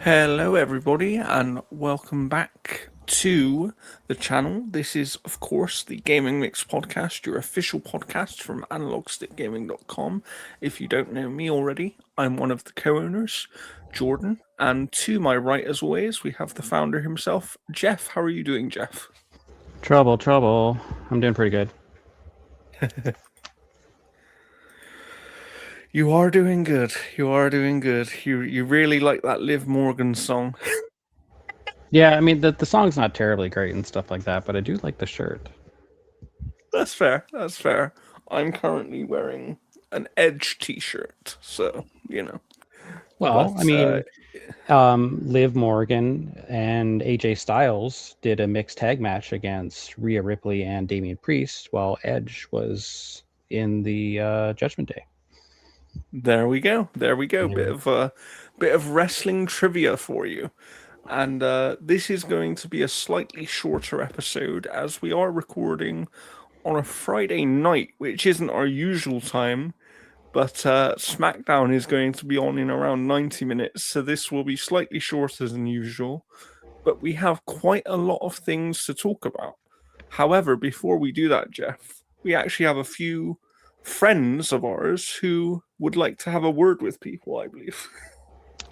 Hello, everybody, and welcome back to the channel. This is, of course, the Gaming Mix podcast, your official podcast from analogstickgaming.com. If you don't know me already, I'm one of the co-owners, Jordan, and to my right, as always, we have the founder himself, Jeff. How are you doing, Jeff? Trouble, trouble. I'm doing pretty good. You are doing good. You are doing good. You really like that Liv Morgan song. Yeah, I mean the song's not terribly great and stuff like that, but I do like the shirt. That's fair. That's fair. I'm currently wearing an Edge t-shirt, so you know. Well, I But mean, Liv Morgan and AJ Styles did a mixed tag match against Rhea Ripley and Damian Priest, while Edge was in the Judgment Day. there we go. There we go. There. Bit of wrestling trivia for you. And this is going to be a slightly shorter episode as we are recording on a Friday night, which isn't our usual time. But SmackDown is going to be on in around 90 minutes, so this will be slightly shorter than usual. But we have quite a lot of things to talk about. However, before we do that, Jeff, we actually have a few friends of ours who would like to have a word with people, I believe.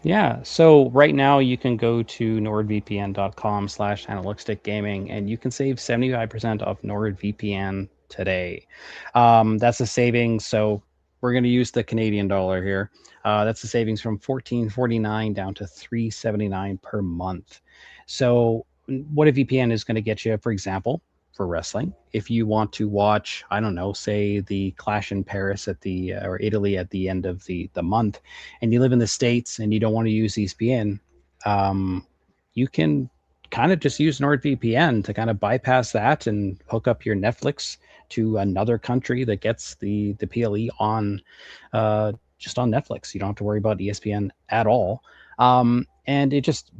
Yeah, so right now you can go to nordvpn.com/analyticsgaming and you can save 75% off NordVPN today. That's a savings, so we're going to use the Canadian dollar here. That's a savings from $14.49 down to $3.79 per month. So what a VPN is going to get you, for example, for wrestling. If you want to watch, I don't know, say the Clash in Paris at the or Italy at the end of the month, and you live in the States and you don't want to use ESPN, you can kind of just use NordVPN to kind of bypass that and hook up your Netflix to another country that gets the PLE on just on Netflix. You don't have to worry about ESPN at all. And it just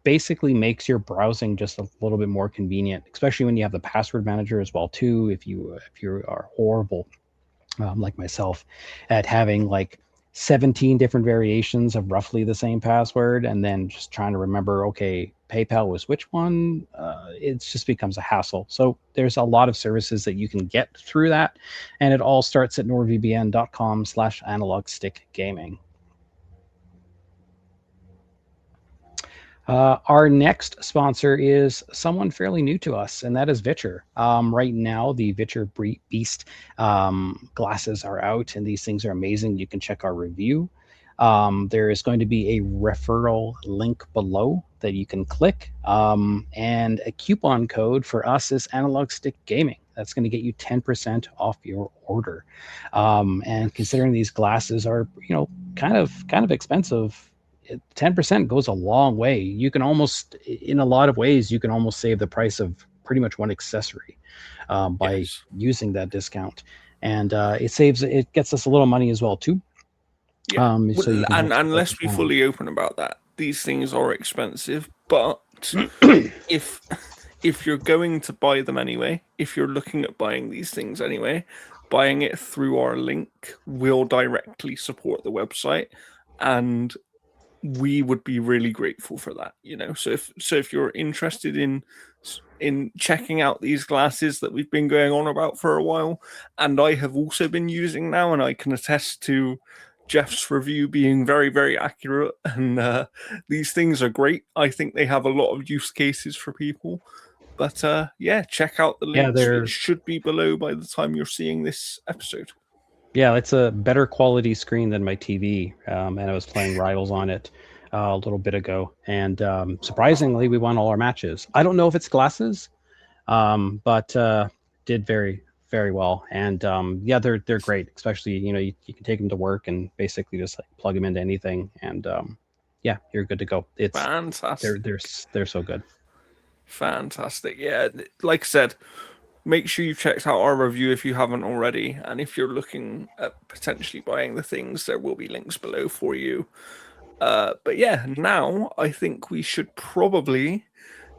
basically makes your browsing just a little bit more convenient, especially when you have the password manager as well too. If you are horrible like myself at having like 17 different variations of roughly the same password and then just trying to remember, okay, PayPal was which one, it just becomes a hassle. So there's a lot of services that you can get through that, and it all starts at nordvpn.com/analogstickgaming. Our next sponsor is someone fairly new to us, and that is Vitcher. Right now, the Vitcher Beast glasses are out, and these things are amazing. You can check our review. There is going to be a referral link below that you can click, and a coupon code for us is Analog Stick Gaming. That's going to get you 10% off your order. And considering these glasses are, kind of expensive, 10% goes a long way. You can almost, in a lot of ways, you can almost save the price of pretty much one accessory by Yes. using that discount. And it gets us a little money as well too. Yeah. So Well, you can help and support let's the be channel. fully open about that. These things are expensive, but if if you're going to buy them anyway, if you're looking at buying these things anyway, buying it through our link will directly support the website, and we would be really grateful for that. So if you're interested in checking out these glasses that we've been going on about for a while, and I have also been using now, and I can attest to Jeff's review being very, very accurate. And these things are great. I think they have a lot of use cases for people. But yeah, check out the Yeah, links, which they're should be below by the time you're seeing this episode. Yeah, it's a better quality screen than my TV, and I was playing Rivals on it a little bit ago, and surprisingly, we won all our matches. I don't know if it's glasses, but did very very well, and yeah, they're great. Especially you can take them to work and basically just like plug them into anything, and yeah, you're good to go. They're they're Fantastic. s- they're so good. Fantastic. Yeah, like I said, make sure you've checked out our review if you haven't already. And if you're looking at potentially buying the things, there will be links below for you. But yeah, now I think we should probably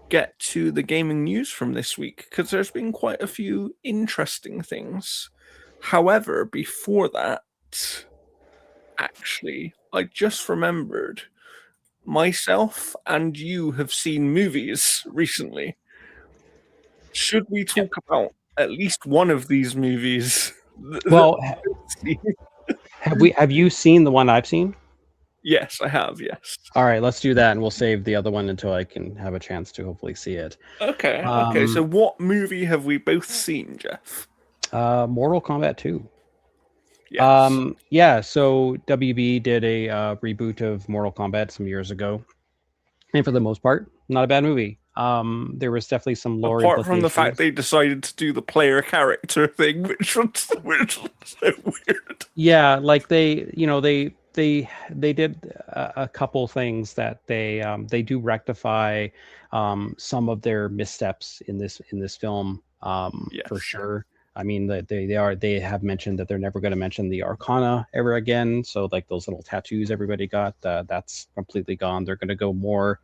get to the gaming news from this week because there's been quite a few interesting things. However, before that, actually, I just remembered myself and you have seen movies recently. Should we talk about at least one of these movies? Well, have you seen the one I've seen? Yes, I have. Yes. All right, let's do that, and we'll save the other one until I can have a chance to hopefully see it. Okay. Okay. So, what movie have we both seen, Jeff? Mortal Kombat 2. Yes. Yeah, so WB did a reboot of Mortal Kombat some years ago, and for the most part, not a bad movie. There was definitely some lore Apart from the fact implications. they decided to do the player character thing, which was so weird. Yeah, like they did a couple things that they do rectify some of their missteps in this film for Yes. sure. I mean that they have mentioned that they're never going to mention the Arcana ever again. So like those little tattoos everybody got, that's completely gone. They're going to go more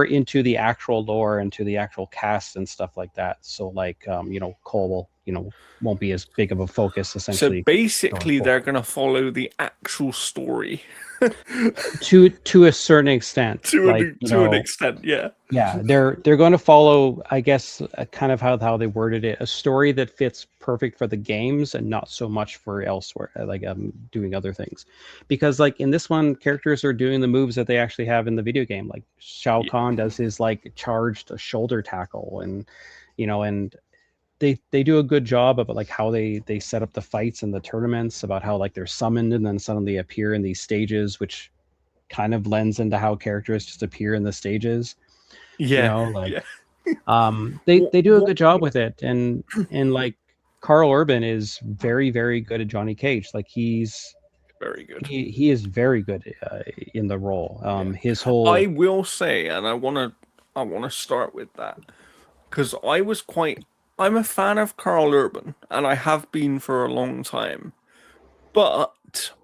into the actual lore, into the actual cast and stuff like that. So like Cole will won't be as big of a focus So essentially basically, they're going to follow the actual story to a certain extent. to Like an extent. Yeah. yeah, they're going to follow, I guess, kind of how they worded it, a story that fits perfect for the games and not so much for elsewhere, like doing other things. Because like in this one, characters are doing the moves that they actually have in the video game. Like Shao Kahn does his like charged shoulder tackle, and and they do a good job of like how they set up the fights and the tournaments, about how like they're summoned and then suddenly appear in these stages, which kind of lends into how characters just appear in the stages. Yeah. Like Yeah. they do a good job with it, and like Carl Urban is very very good at Johnny Cage. Like Very good. he is very good in the role. Yeah. His whole I will say, and I wanna start with that because I'm a fan of Carl Urban, and I have been for a long time. But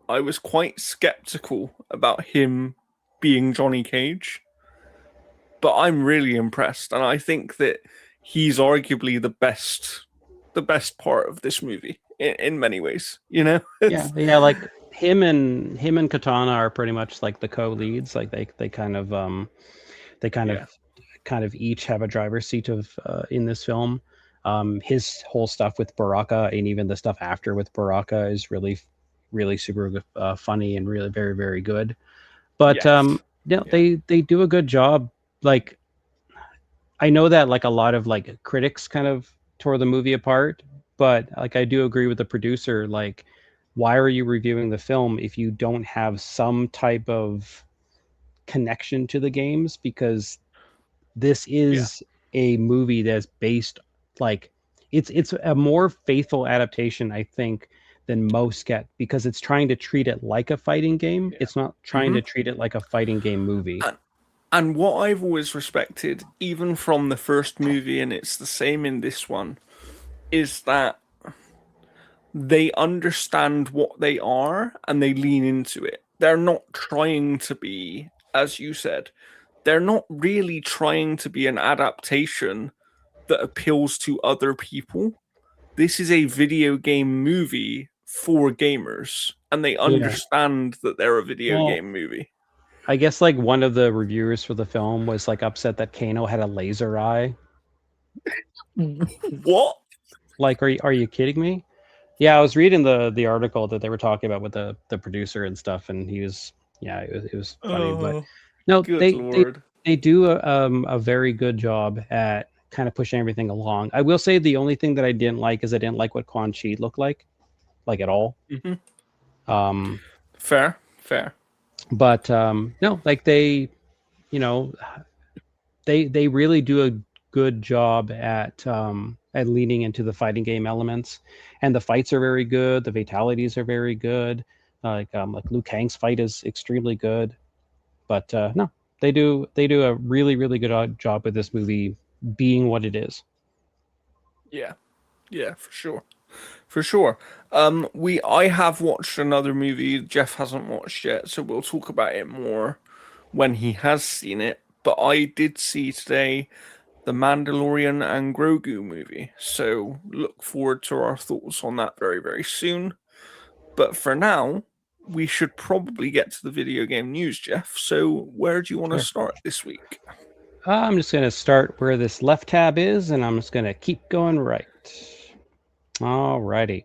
I was quite skeptical about him being Johnny Cage. But I'm really impressed, and I think that he's arguably the best part of this movie in many ways. yeah, like him and Katana are pretty much like the co-leads. Like they kind of Yeah. kind of each have a driver's seat of in this film. His whole stuff with Baraka and even the stuff after with Baraka is really super funny and really very very good. But Yes. yeah, Yeah. they do a good job. Like I know that like a lot of like critics kind of tore the movie apart, but like I do agree with the producer. Like, why are you reviewing the film if you don't have some type of connection to the games? Because this Yeah. is a movie that's based like it's a more faithful adaptation, I think, than most get, because it's trying to treat it like a fighting game. Yeah. It's not trying to treat it like a fighting game movie. And what I've always respected, even from the first movie, and it's the same in this one, is that they understand what they are and they lean into it. They're not trying to be, as you said, they're not really trying to be an adaptation that appeals to other people. This is a video game movie for gamers, and they Yeah. understand that they're a video Well, game movie. I guess like one of the reviewers for the film was like upset that Kano had a laser eye. What? Like, are you kidding me? Yeah, I was reading the article that they were talking about with the producer and stuff, and he was yeah, it was funny. But Oh, no, good they lord. they do a very good job at kind of pushing everything along. I will say the only thing that I didn't like is I didn't like what Quan Chi looked like at all. Hmm. Um, Fair, fair. but no, like you know, they really do a good job at leaning into the fighting game elements, and the fights are very good. The fatalities are very good. Like Liu Kang's fight is extremely good. But no, they do a really really good job with this movie being what it is. Yeah, yeah, for sure. For sure. I have watched another movie Jeff hasn't watched yet, so we'll talk about it more when he has seen it. But I did see today the Mandalorian and Grogu movie, so look forward to our thoughts on that very, very soon. But for now, we should probably get to the video game news, Jeff. So where do you want to Sure. start this week? I'm just going to start where this left tab is, and I'm just going to keep going right. Alrighty.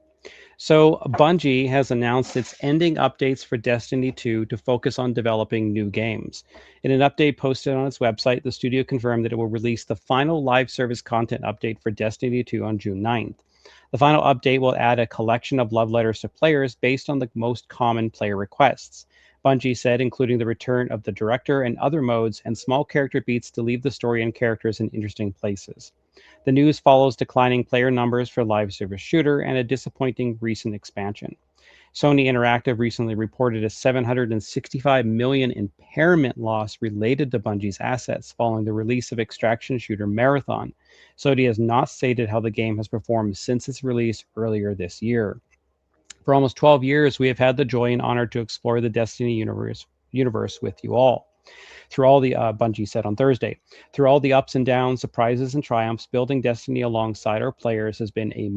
So Bungie has announced it's ending updates for Destiny 2 to focus on developing new games. In an update posted on its website, the studio confirmed that it will release the final live service content update for Destiny 2 on June 9th. The final update will add a collection of love letters to players based on the most common player requests. Bungie said, including the return of the director and other modes and small character beats to leave the story and characters in interesting places. The news follows declining player numbers for live service shooter and a disappointing recent expansion. Sony Interactive recently reported a $765 million impairment loss related to Bungie's assets following the release of extraction shooter Marathon. Sony has not stated how the game has performed since its release earlier this year. For almost 12 years, we have had the joy and honor to explore the Destiny universe with you all. Through all the Bungie said on Thursday, through all the ups and downs, surprises and triumphs, building Destiny alongside our players has been a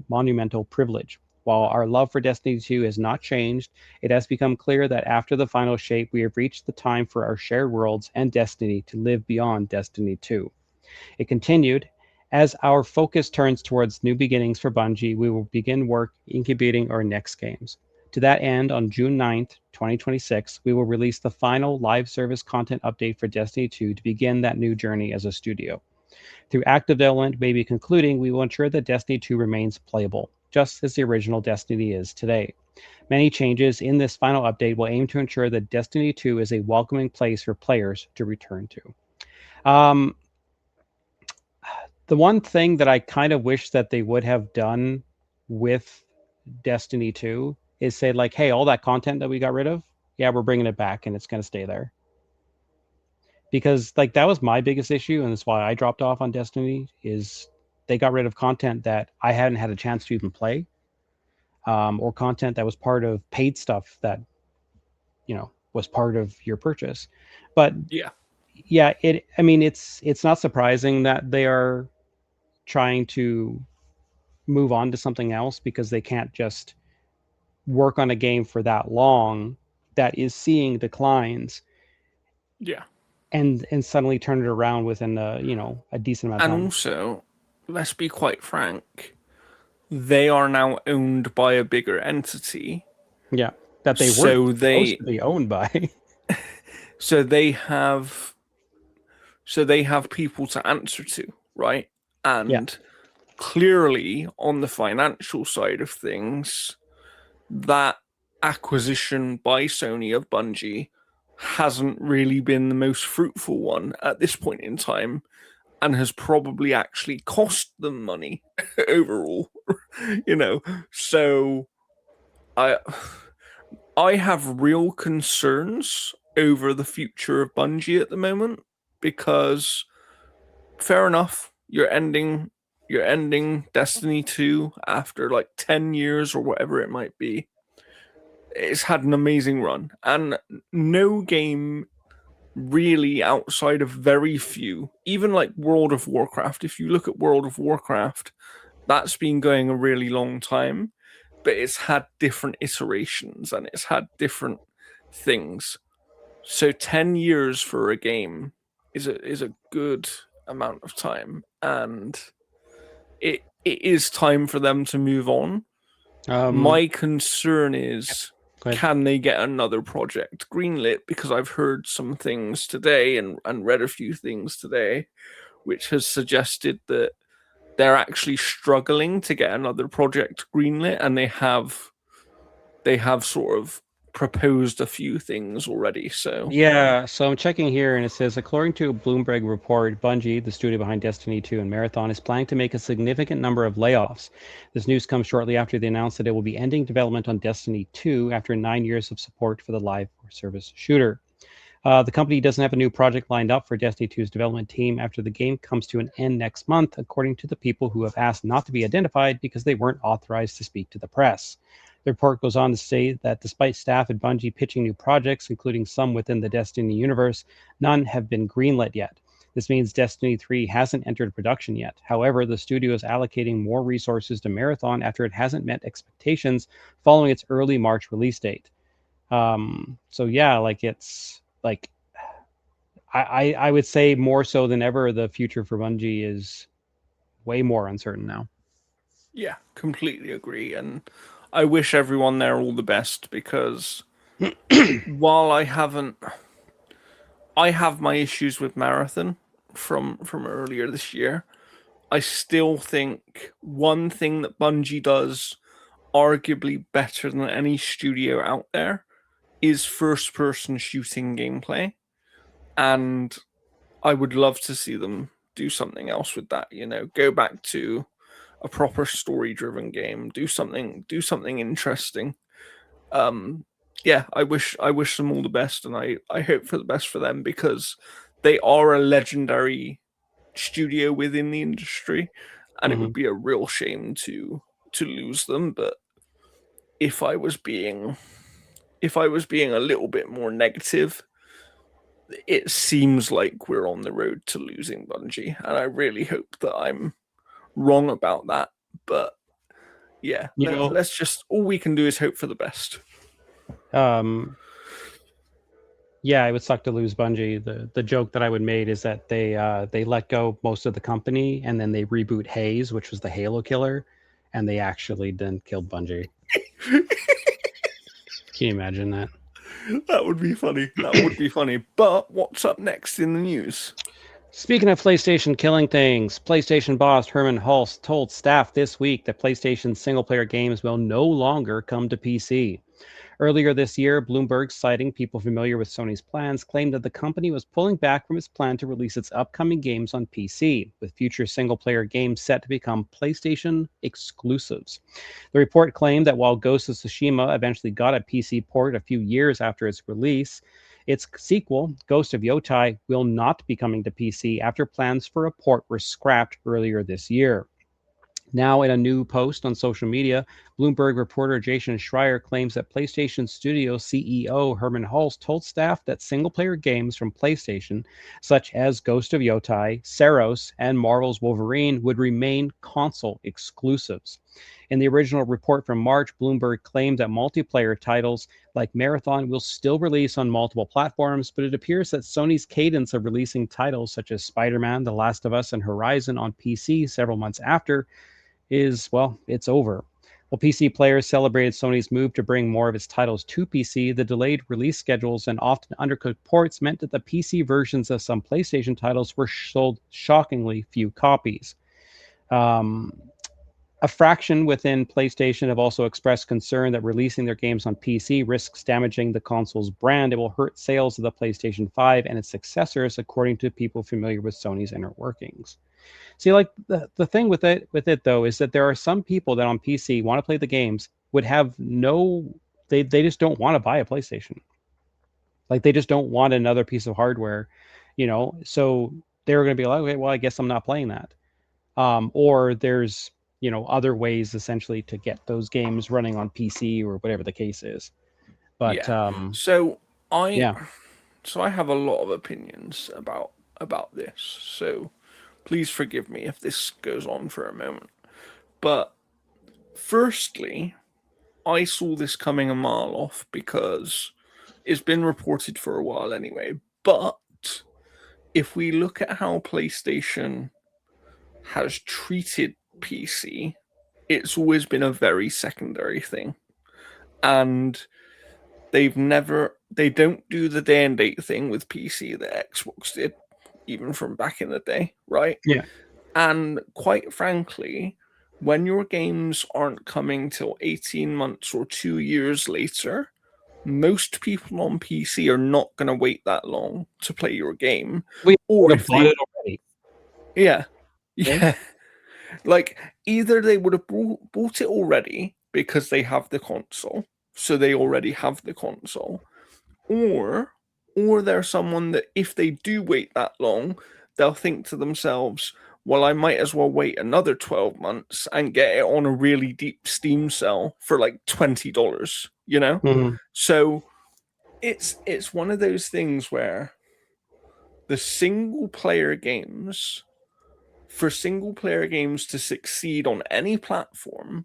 monumental privilege. While our love for Destiny 2 has not changed, it has become clear that after the final shape, we have reached the time for our shared worlds and Destiny to live beyond Destiny 2. It continued, as our focus turns towards new beginnings for Bungie, we will begin work incubating our next games. To that end, on June 9th, 2026, we will release the final live service content update for Destiny 2 to begin that new journey as a studio. Through active development maybe concluding, we will ensure that Destiny 2 remains playable, just as the original Destiny is today. Many changes in this final update will aim to ensure that Destiny 2 is a welcoming place for players to return to. The one thing that I kind of wish that they would have done with Destiny 2 is say like, hey, all that content that we got rid of, yeah, we're bringing it back and it's going to stay there. Because like that was my biggest issue, and that's why I dropped off on Destiny, is they got rid of content that I hadn't had a chance to even play, or content that was part of paid stuff that, you know, was part of your purchase. But yeah, it's not surprising that they are trying to move on to something else because they can't just work on a game for that long that is seeing declines and suddenly turn it around within a decent amount of time. And also, let's be quite frank, they are now owned by a bigger entity. Yeah, that they weren't supposed to be owned by. so they have people to answer to, right? And clearly on the financial side of things, that acquisition by Sony of Bungie hasn't really been the most fruitful one at this point in time, and has probably actually cost them money overall. So I have real concerns over the future of Bungie at the moment, because fair enough, you're ending Destiny 2 after like 10 years or whatever it might be. It's had an amazing run, and no game really, outside of very few, even like World of Warcraft, if you look at World of Warcraft, that's been going a really long time, but it's had different iterations and it's had different things. So 10 years for a game is a good amount of time, and it is time for them to move on. My concern is, can they get another project greenlit? Because I've heard some things today and read a few things today, which has suggested that they're actually struggling to get another project greenlit, and they have sort of proposed a few things already. So I'm checking here, and it says, according to a Bloomberg report, Bungie, the studio behind Destiny 2 and Marathon, is planning to make a significant number of layoffs. This news comes shortly after they announced that it will be ending development on Destiny 2 after 9 years of support for the live service shooter. The company doesn't have a new project lined up for Destiny 2's development team after the game comes to an end next month, according to the people who have asked not to be identified because they weren't authorized to speak to the press. The report goes on to say that despite staff at Bungie pitching new projects, including some within the Destiny universe, none have been greenlit yet. This means Destiny 3 hasn't entered production yet. However, the studio is allocating more resources to Marathon after it hasn't met expectations following its early March release date. So yeah, like it's like I would say more so than ever, the future for Bungie is way more uncertain now. Yeah, completely agree. And I wish everyone there all the best because while I have my issues with Marathon from earlier this year. I still think one thing that Bungie does arguably better than any studio out there is first person shooting gameplay. And I would love to see them do something else with that, go back to a proper story driven game, do something interesting. Um yeah, I wish them all the best and I hope for the best for them because they are a legendary studio within the industry and it Mm-hmm. would be a real shame to lose them. But if I was being if I was being a little bit more negative, it seems like we're on the road to losing Bungie, and I really hope that I'm wrong about that. But yeah, You know, let's just all we can do is hope for the best. um, yeah, it would suck to lose Bungie. The joke that I would make is that they let go most of the company and then they reboot Haze, which was the Halo killer, and they actually then killed Bungie. Can you imagine that? That would be funny. That would be funny. But what's up next in the news? Speaking of PlayStation killing things, PlayStation boss Herman Hulse told staff this week that PlayStation's single player games will no longer come to PC. Earlier this year, Bloomberg, citing people familiar with Sony's plans, claimed that the company was pulling back from its plan to release its upcoming games on PC, with future single player games set to become PlayStation exclusives. The report claimed that while Ghost of Tsushima eventually got a PC port a few years after its release, its sequel, Ghost of Yotai, will not be coming to PC after plans for a port were scrapped earlier this year. Now, in a new post on social media, Bloomberg reporter Jason Schreier claims that PlayStation Studio CEO Herman Hulse told staff that single player games from PlayStation, such as Ghost of Yotai, Saros, and Marvel's Wolverine, would remain console exclusives. In the original report from March, Bloomberg claimed that multiplayer titles like Marathon will still release on multiple platforms, but it appears that Sony's cadence of releasing titles such as Spider Man, The Last of Us, and Horizon on PC several months after well, it's over. While PC players celebrated Sony's move to bring more of its titles to PC, the delayed release schedules and often undercooked ports meant that the PC versions of some PlayStation titles were sold shockingly few copies. Um, a fraction within PlayStation have also expressed concern that releasing their games on PC risks damaging the console's brand. It will hurt sales of the PlayStation 5 and its successors, according to people familiar with Sony's inner workings. See, like the thing with it though is that there are some people that on PC want to play the games would have no they just don't want to buy a PlayStation. Like they just don't want another piece of hardware, So they're going to be like, okay, well, I guess I'm not playing that. Or there's other ways essentially to get those games running on PC or whatever the case is. But Yeah. So I yeah, so I have a lot of opinions about this. So please forgive me if this goes on for a moment. But firstly, I saw this coming a mile off because it's been reported for a while anyway. But if we look at how PlayStation has treated PC, it's always been a very secondary thing. And they don't do the day and date thing with PC that Xbox did, even from back in the day, right? yeah, And quite frankly, when your games aren't coming till 18 months or 2 years later, most people on PC are not going to wait that long to play your game. we Or would have if bought they, it already. yeah, Right? yeah, like either they would have bought it already because they have the console, so they already have the console, or they're someone that if they do wait that long, they'll think to themselves, well, I might as well wait another 12 months and get it on a really deep Steam sale for like $20, Mhm. So it's one of those things where the single player games for single player games to succeed on any platform,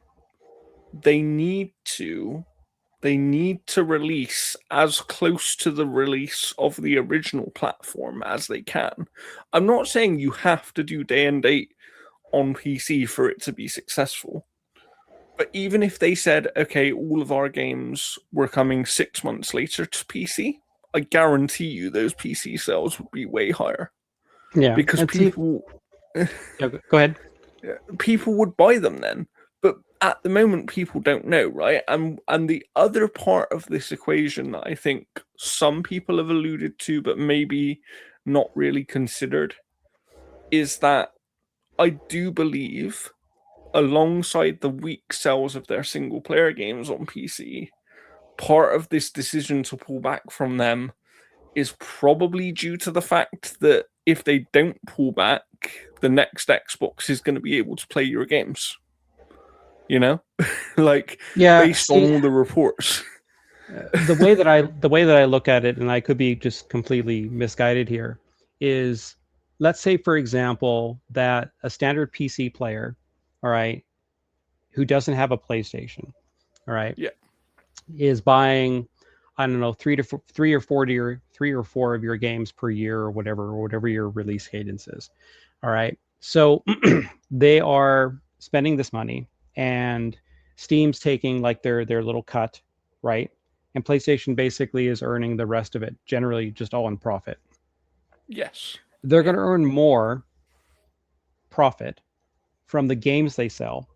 they need to they need to release as close to the release of the original platform as they can. I'm not saying you have to do day and date on PC for it to be successful. But even if they said, okay, all of our games were coming 6 months later to PC, I guarantee you those PC sales would be way higher. Yeah, Because people yeah, go ahead. people would buy them then. But at the moment people don't know, right? And the other part of this equation that I think some people have alluded to but maybe not really considered is that I do believe alongside the weak sales of their single player games on PC, part of this decision to pull back from them is probably due to the fact that if they don't pull back, the next Xbox is going to be able to play your games. You know, like Yeah, based on all the reports. the way that I look at it, and I could be just completely misguided here, is let's say, for example, that a standard PC player, all right, who doesn't have a PlayStation, all right, Yeah, is buying, I don't know, three or four of your games per year or whatever your release cadence is. All right. So they are spending this money, and Steam's taking like their little cut, right? And PlayStation basically is earning the rest of it, generally just all in profit. yes, They're yeah, going to earn more profit from the games they sell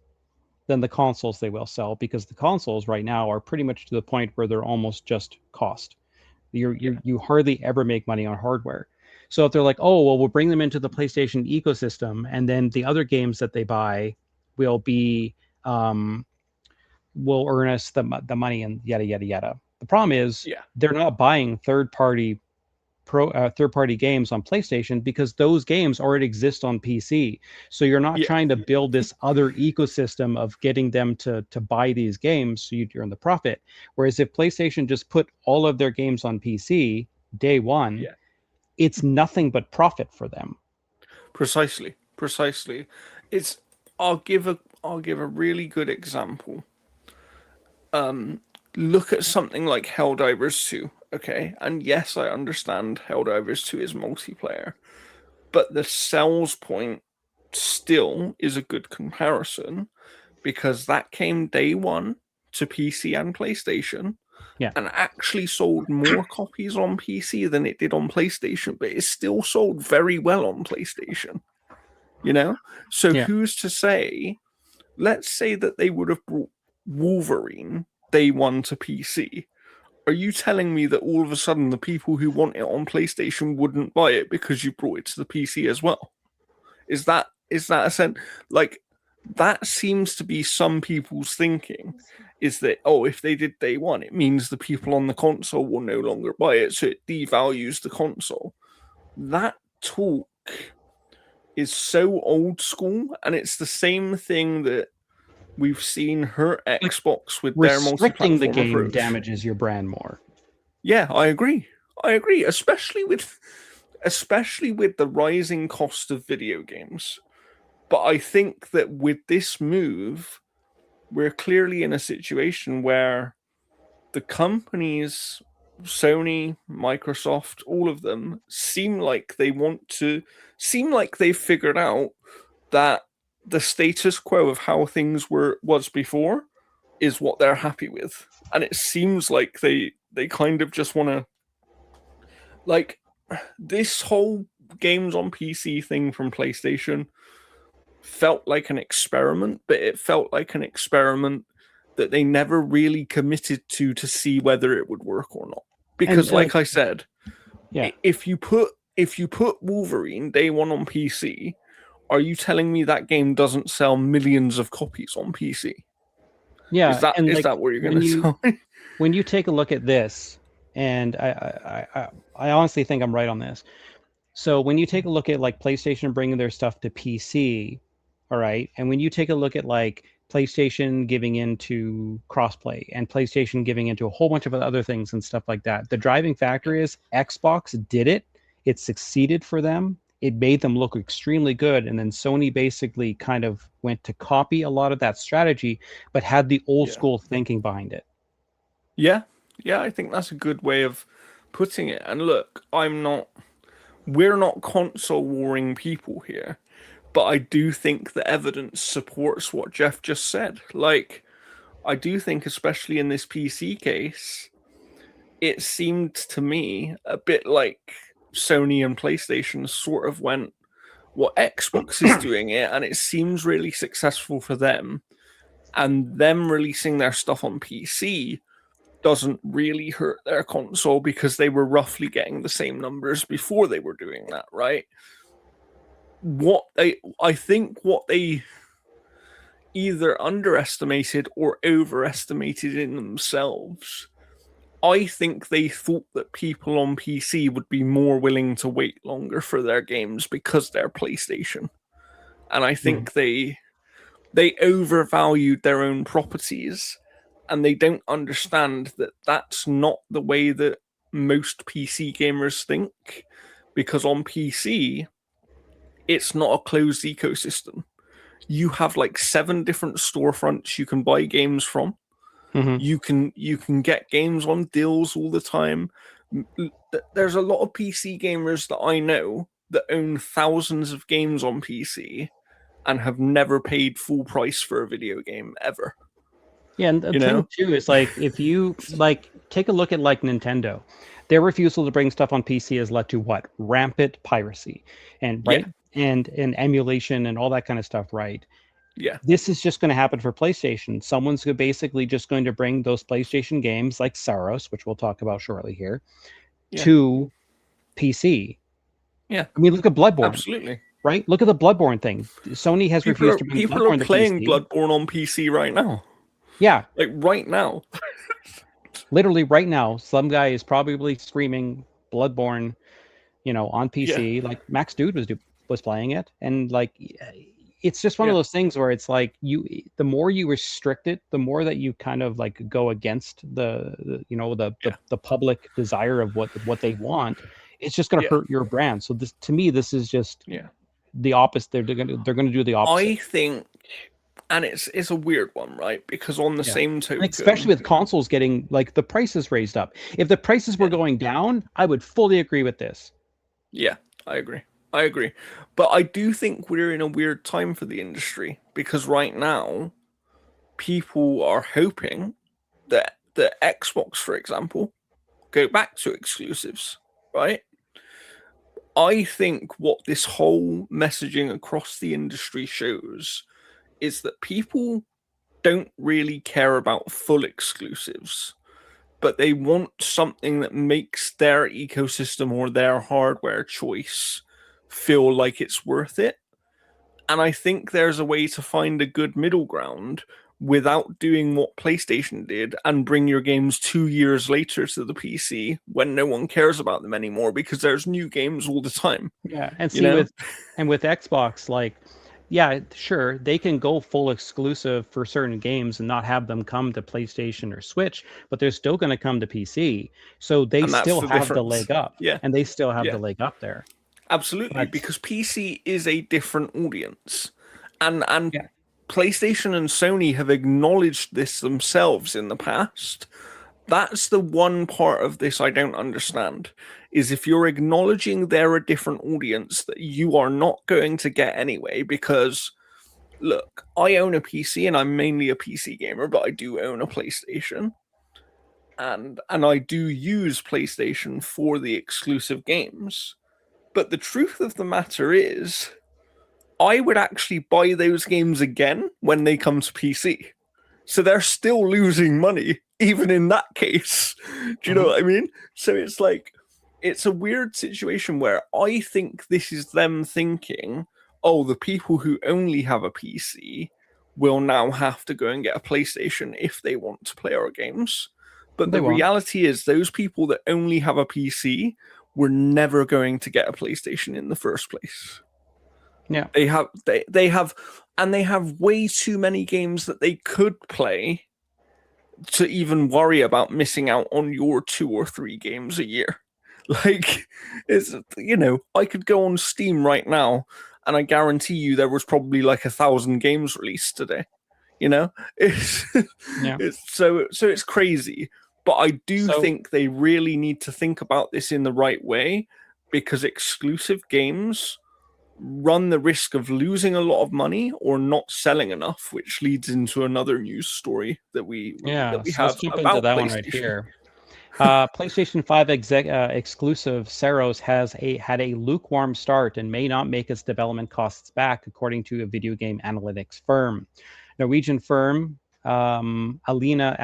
than the consoles they will sell, because the consoles right now are pretty much to the point where they're almost just cost. yeah, You hardly ever make money on hardware. So if they're like, oh well, we'll bring them into the PlayStation ecosystem, and then the other games that they buy will be will earn us the money and yada yada yada. The problem is yeah, they're not buying third party games on PlayStation, because those games already exist on PC. So you're not yeah. trying to build this other ecosystem of getting them to buy these games so you earn the profit. Whereas if PlayStation just put all of their games on PC day one, Yeah. it's nothing but profit for them. Precisely, precisely. It's I'll give a really good example. Look at something like Helldivers 2, okay? And yes, I understand Helldivers 2 is multiplayer, but the sells point still is a good comparison because that came day one to PC and PlayStation Yeah. and actually sold more copies on PC than it did on PlayStation, but it still sold very well on PlayStation, you know? So Yeah. who's to say, let's say that they would have brought Wolverine day one to PC. Are you telling me that all of a sudden the people who want it on PlayStation wouldn't buy it because you brought it to the PC as well? Is that a sense? Like that seems to be some people's thinking. Is that, oh, if they did day one, it means the people on the console will no longer buy it, so it devalues the console. That talk is so old school, and it's the same thing that we've seen hurt Like Xbox with their restricting the multi-platform game approach. damages your brand more. Yeah, I agree. I agree, especially with the rising cost of video games. But I think that with this move, we're clearly in a situation where the companies, Sony, Microsoft, all of them, seem like they've figured out that the status quo of how things was before is what they're happy with. And it seems like they kind of just want to, like, this whole games on PC thing from PlayStation felt like an experiment, but it felt like an experiment that they never really committed to see whether it would work or not. And Because like I said, yeah. if you put Wolverine day one on PC, are you telling me that game doesn't sell millions of copies on PC? Is Yeah, that and is like that what you're gonna tell me? when you take a look at this, and I honestly think I'm right on this. So when you take a look at like PlayStation bringing their stuff to PC, all right, and when you take a look at like PlayStation giving into crossplay and PlayStation giving into a whole bunch of other things and stuff like that, the driving factor is Xbox did it. It succeeded for them. It made them look extremely good. And then Sony basically kind of went to copy a lot of that strategy, but had the old Yeah, school thinking behind it. Yeah, yeah, I think that's a good way of putting it. And look, we're not console warring people here, but I do think the evidence supports what Jeff just said. Like, I do think, especially in this PC case, it seemed to me a bit like Sony and PlayStation sort of went, what Xbox is doing it, and it seems really successful for them. And them releasing their stuff on PC doesn't really hurt their console because they were roughly getting the same numbers before they were doing that, right? I think what they either underestimated or overestimated in themselves. I think they thought that people on PC would be more willing to wait longer for their games because they're PlayStation. And I think they overvalued their own properties, and they don't understand that that's not the way that most PC gamers think, because on PC it's not a closed ecosystem. You have like 7 different storefronts you can buy games from. Mm-hmm. You can get games on deals all the time. There's a lot of PC gamers that I know that own thousands of games on PC and have never paid full price for a video game ever. Yeah, and the You thing know? too is like if you like take a look at like Nintendo, their refusal to bring stuff on PC has led to what? Rampant piracy and Yeah, right and emulation and all that kind of stuff, right? yeah, This is just going to happen for PlayStation. Someone's basically just going to bring those PlayStation games like Saros, which we'll talk about shortly here, yeah, to PC. yeah. I mean, look at Bloodborne, Absolutely. right? Look at the Bloodborne thing. Sony has People refused are to bring people are Bloodborne to playing PC. Bloodborne on PC right now. Yeah, Like right now. literally right now, some guy is probably streaming Bloodborne, on Yeah, PC. Like Max Dude was playing it, and like it's just one of yeah, those things where it's like the more you restrict it, the more that you kind of like go against the public desire of what they want. It's just going to yeah, hurt your brand. So this to me, this is just yeah. the opposite. They're going to do the opposite. I think, and it's a weird one, right? Because on the Yeah. same And especially token, with consoles getting like the prices raised up. If the prices were yeah, going down, I would fully agree with this. yeah, I agree. I agree. But I do think we're in a weird time for the industry because right now people are hoping that the Xbox, for example, go back to exclusives, right? I think what this whole messaging across the industry shows is that people don't really care about full exclusives, but they want something that makes their ecosystem or their hardware choice feel like it's worth it. And I think there's a way to find a good middle ground without doing what PlayStation did and bring your games 2 years later to the PC when no one cares about them anymore because there's new games all the time, Yeah, and you see know? with Xbox, like, yeah, sure, they can go full exclusive for certain games and not have them come to PlayStation or Switch, but they're still going to come to PC. So they And that's still the have the difference. leg up, Yeah, and they still have the yeah. leg up there. Absolutely, But because PC is a different audience. And yeah, PlayStation and Sony have acknowledged this themselves in the past. That's the one part of this I don't understand. Is if you're acknowledging they're a different audience that you are not going to get anyway, because look, I own a PC and I'm mainly a PC gamer, but I do own a PlayStation. And I do use PlayStation for the exclusive games. But the truth of the matter is, I would actually buy those games again when they come to PC. So they're still losing money, even in that case. Do you know mhm, what I mean? So it's like, it's a weird situation where I think this is them thinking, oh, the people who only have a PC will now have to go and get a PlayStation if they want to play our games. But they the won't. reality is, those people that only have a PC were never going to get a PlayStation in the first place. Yeah, They have and they have way too many games that they could play to even worry about missing out on your 2 or 3 games a year. Like, it's, I could go on Steam right now and I guarantee you there was probably like 1,000 games released today. You know, it's yeah. it's so it's crazy. But I do So- think they really need to think about this in the right way, because exclusive games run the risk of losing a lot of money or not selling enough, which leads into another news story that we Yeah, so let's have jump into about that one right PlayStation. here. PlayStation 5 exclusive Saros had a lukewarm start and may not make its development costs back, according to a video game analytics firm. Norwegian firm Alina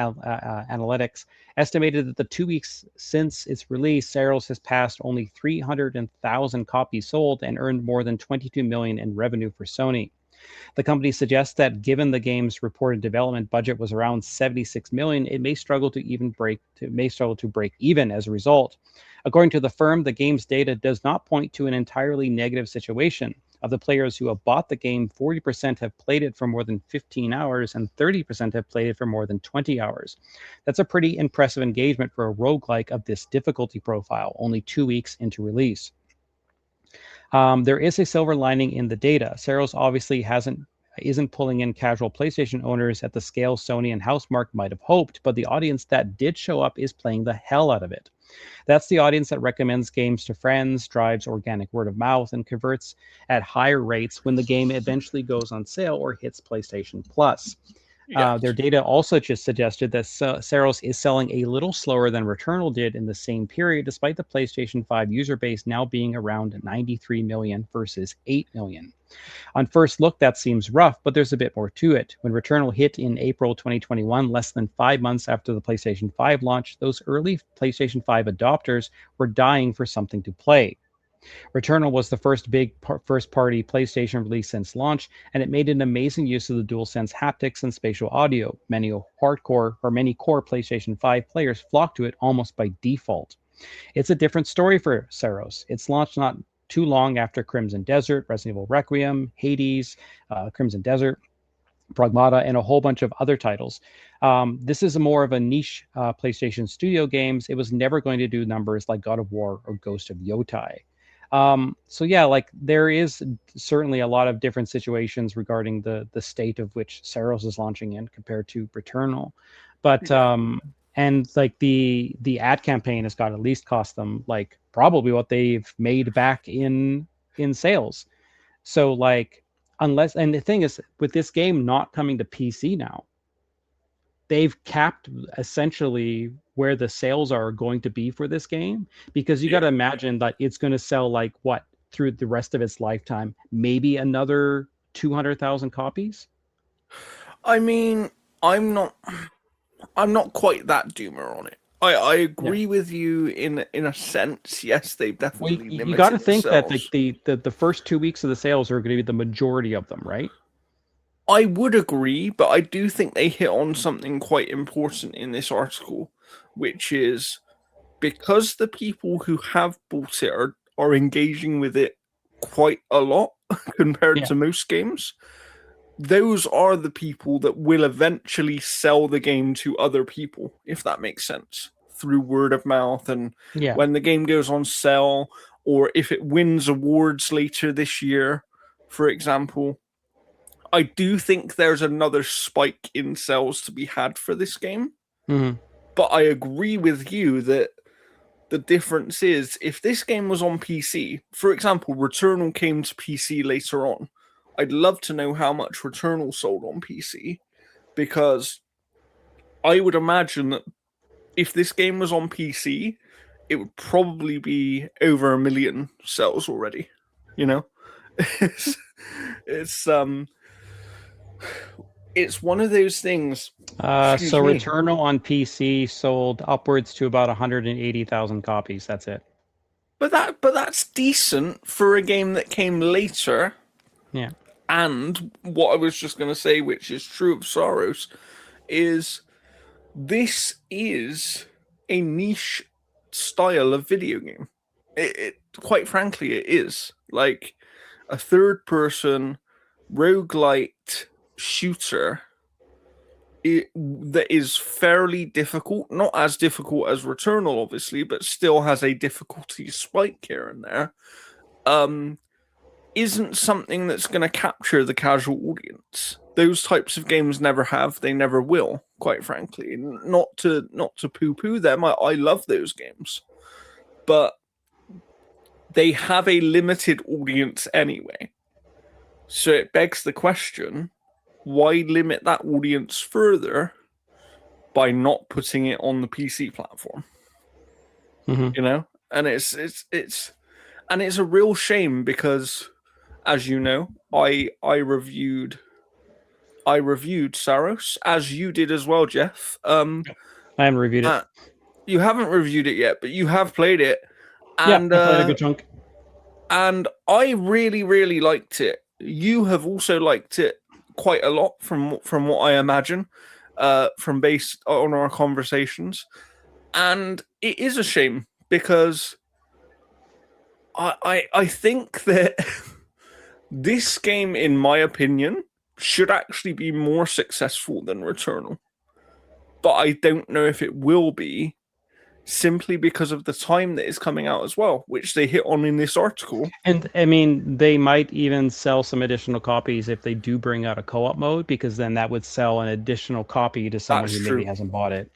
Analytics estimated that the 2 weeks since its release, Saros has passed only 300,000 copies sold and earned more than 22 million in revenue for Sony. The company suggests that given the game's reported development budget was around 76 million, it may struggle to break even as a result. According to the firm, the game's data does not point to an entirely negative situation. Of the players who have bought the game, 40% have played it for more than 15 hours and 30% have played it for more than 20 hours. That's a pretty impressive engagement for a roguelike of this difficulty profile, only 2 weeks into release. There is a silver lining in the data. Saros obviously isn't pulling in casual PlayStation owners at the scale Sony and Housemarque might have hoped, but the audience that did show up is playing the hell out of it. That's the audience that recommends games to friends, drives organic word of mouth, and converts at higher rates when the game eventually goes on sale or hits PlayStation Plus. Their data also just suggested that Saros is selling a little slower than Returnal did in the same period, despite the PlayStation 5 user base now being around 93 million versus 8 million. On first look, that seems rough, but there's a bit more to it. When Returnal hit in April 2021, less than 5 months after the PlayStation 5 launch, those early PlayStation 5 adopters were dying for something to play. Returnal was the first big first-party PlayStation release since launch, and it made an amazing use of the DualSense haptics and spatial audio. Many core PlayStation 5 players flocked to it almost by default. It's a different story for Saros. It's launched not too long after Crimson Desert, Resident Evil Requiem, Hades, Crimson Desert, Pragmata, and a whole bunch of other titles. This is more of a niche PlayStation Studio games. It was never going to do numbers like God of War or Ghost of Yotai. So yeah, like there is certainly a lot of different situations regarding the state of which Saros is launching in compared to Returnal, but and like the ad campaign has got at least cost them like probably what they've made back in sales. So like unless, and the thing is with this game not coming to PC now, they've capped essentially where the sales are going to be for this game, because you got to imagine that it's going to sell like what through the rest of its lifetime, maybe another 200,000 copies. I mean, I'm not quite that doomer on it. I agree with you in a sense. Yes, they've Well, definitely you got to limited the think that sales. the first 2 weeks of the sales are going to be the majority of them, right? I would agree, but I do think they hit on something quite important in this article, which is because the people who have bought it are engaging with it quite a lot compared Yeah. to most games. Those are the people that will eventually sell the game to other people, if that makes sense, through word of mouth. And Yeah. when the game goes on sale, or if it wins awards later this year, for example, I do think there's another spike in sales to be had for this game. Mm-hmm. But I agree with you that the difference is if this game was on PC, for example, Returnal came to PC later on, I'd love to know how much Returnal sold on PC, because I would imagine that if this game was on PC, it would probably be over 1 million sales already. You know, it's it's um it's one of those things. So Me. Returnal on PC sold upwards to about 180,000 copies. That's it. But that's decent for a game that came later. Yeah. And what I was just going to say, which is true of Saros, is this is a niche style of video game. It quite frankly, it is like a third-person roguelite shooter. That is fairly difficult, not as difficult as Returnal, obviously, but still has a difficulty spike here and there. Isn't something that's going to capture the casual audience. Those types of games never have, they never will. quite frankly. Not to poo-poo them. I love those games. But they have a limited audience anyway. So it begs the question, why limit that audience further by not putting it on the PC platform? Mm-hmm. You know? And it's a real shame because, as you know, I reviewed Saros, as you did as well, Jeff. I haven't reviewed it. You haven't reviewed it yet, but you have played it, Yeah, and I played a good chunk. and I really, really liked it. You have also liked it quite a lot, from what I imagine, from based on our conversations, and it is a shame because I think that this game, in my opinion, should actually be more successful than Returnal, but I don't know if it will be, simply because of the time that is coming out as well, which they hit on in this article. And I mean, they might even sell some additional copies if they do bring out a co-op mode, because then that would sell an additional copy to someone That's who true. maybe hasn't bought it.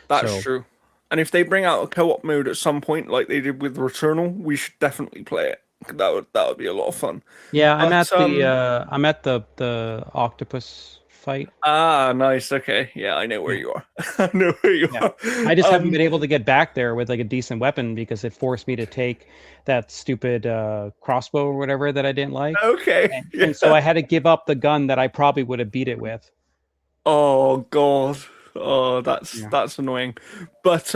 That's So, true. And if they bring out a co-op mode at some point, like they did with Returnal, we should definitely play it. That would be a lot of fun. yeah, I'm But at the octopus fight. nice. Okay, yeah, I know where Yeah. you are. I know where you Yeah. are. I just haven't been able to get back there with like a decent weapon because it forced me to take that stupid crossbow or whatever that I didn't like. Okay. And so I had to give up the gun that I probably would have beat it with. Oh God. Oh, Yeah. that's annoying. But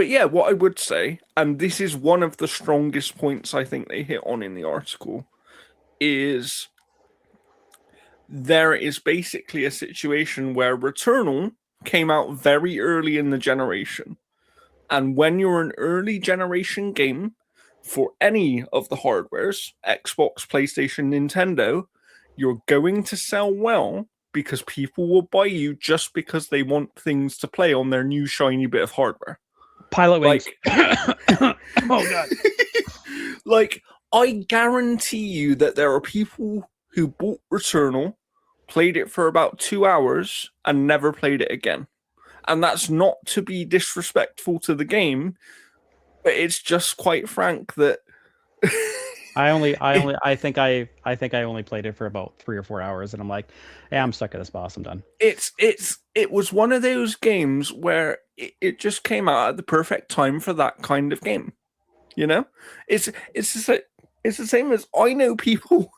yeah, what I would say, and this is one of the strongest points I think they hit on in the article, is there is basically a situation where Returnal came out very early in the generation. And when you're an early generation game for any of the hardwares, Xbox, PlayStation, Nintendo, you're going to sell well because people will buy you just because they want things to play on their new shiny bit of hardware. Pilot wings. Like, oh God. like, I guarantee you that there are people who bought Returnal, played it for about 2 hours, and never played it again. And that's not to be disrespectful to the game, but it's just quite frank that I think I only played it for about 3 or 4 hours, and I'm like, yeah, I'm stuck at this boss. I'm done. it was one of those games where it just came out at the perfect time for that kind of game. You know, it's the same as, I know people.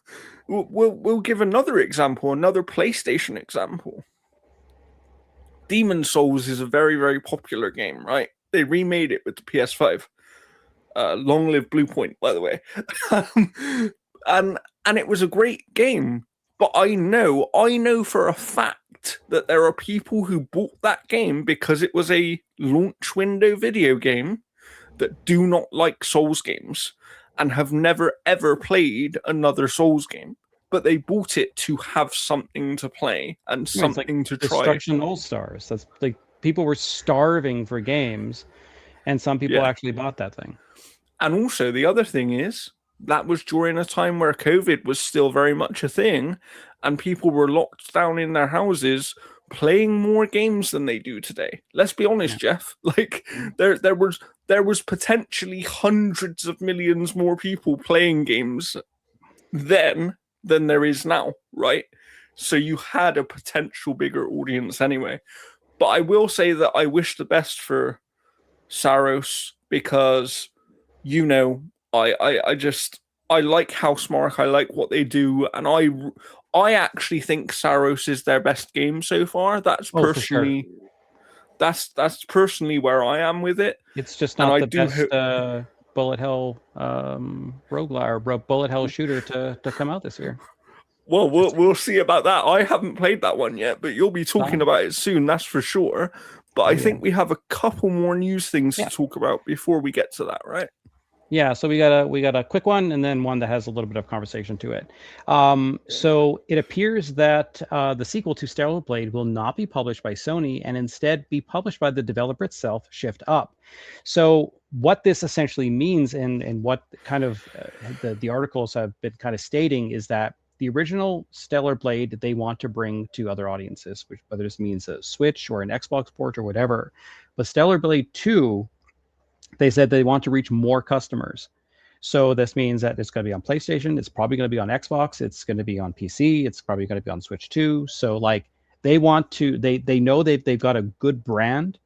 We'll give another example, another PlayStation example. Demon Souls is a very, very popular game, right? They remade it with the PS5. Long live Bluepoint, by the way. And it was a great game. But I know for a fact that there are people who bought that game because it was a launch window video game that do not like Souls games and have never ever played another Souls game. But they bought it to have something to play and something to try. Destruction All Stars. That's like, people were starving for games, and some people actually bought that thing. And also, the other thing is, that was during a time where COVID was still very much a thing, and people were locked down in their houses playing more games than they do today. Let's be honest, Jeff. Like, there was potentially hundreds of millions more people playing games then than there is now, right? So you had a potential bigger audience anyway. But I will say that I wish the best for Saros because, you know, I like Housemarque. I like what they do, and I actually think Saros is their best game so far. That's personally, that's personally where I am with it. It's just not the best bullet hell roguelike or bullet hell shooter to come out this year. Well, we'll see about that. I haven't played that one yet, but you'll be talking about it soon, that's for sure. But I think we have a couple more news things to talk about before we get to that, right? Yeah, so we got a quick one and then one that has a little bit of conversation to it. So it appears that the sequel to Stellar Blade will not be published by Sony and instead be published by the developer itself, Shift Up. So what this essentially means, and what kind of the articles have been kind of stating, is that the original Stellar Blade they want to bring to other audiences, which whether this means a Switch or an Xbox port or whatever. But Stellar Blade 2, they said they want to reach more customers. So this means that it's going to be on PlayStation, it's probably going to be on Xbox, it's going to be on PC, it's probably going to be on Switch too. So like they want to they know they've got a good brand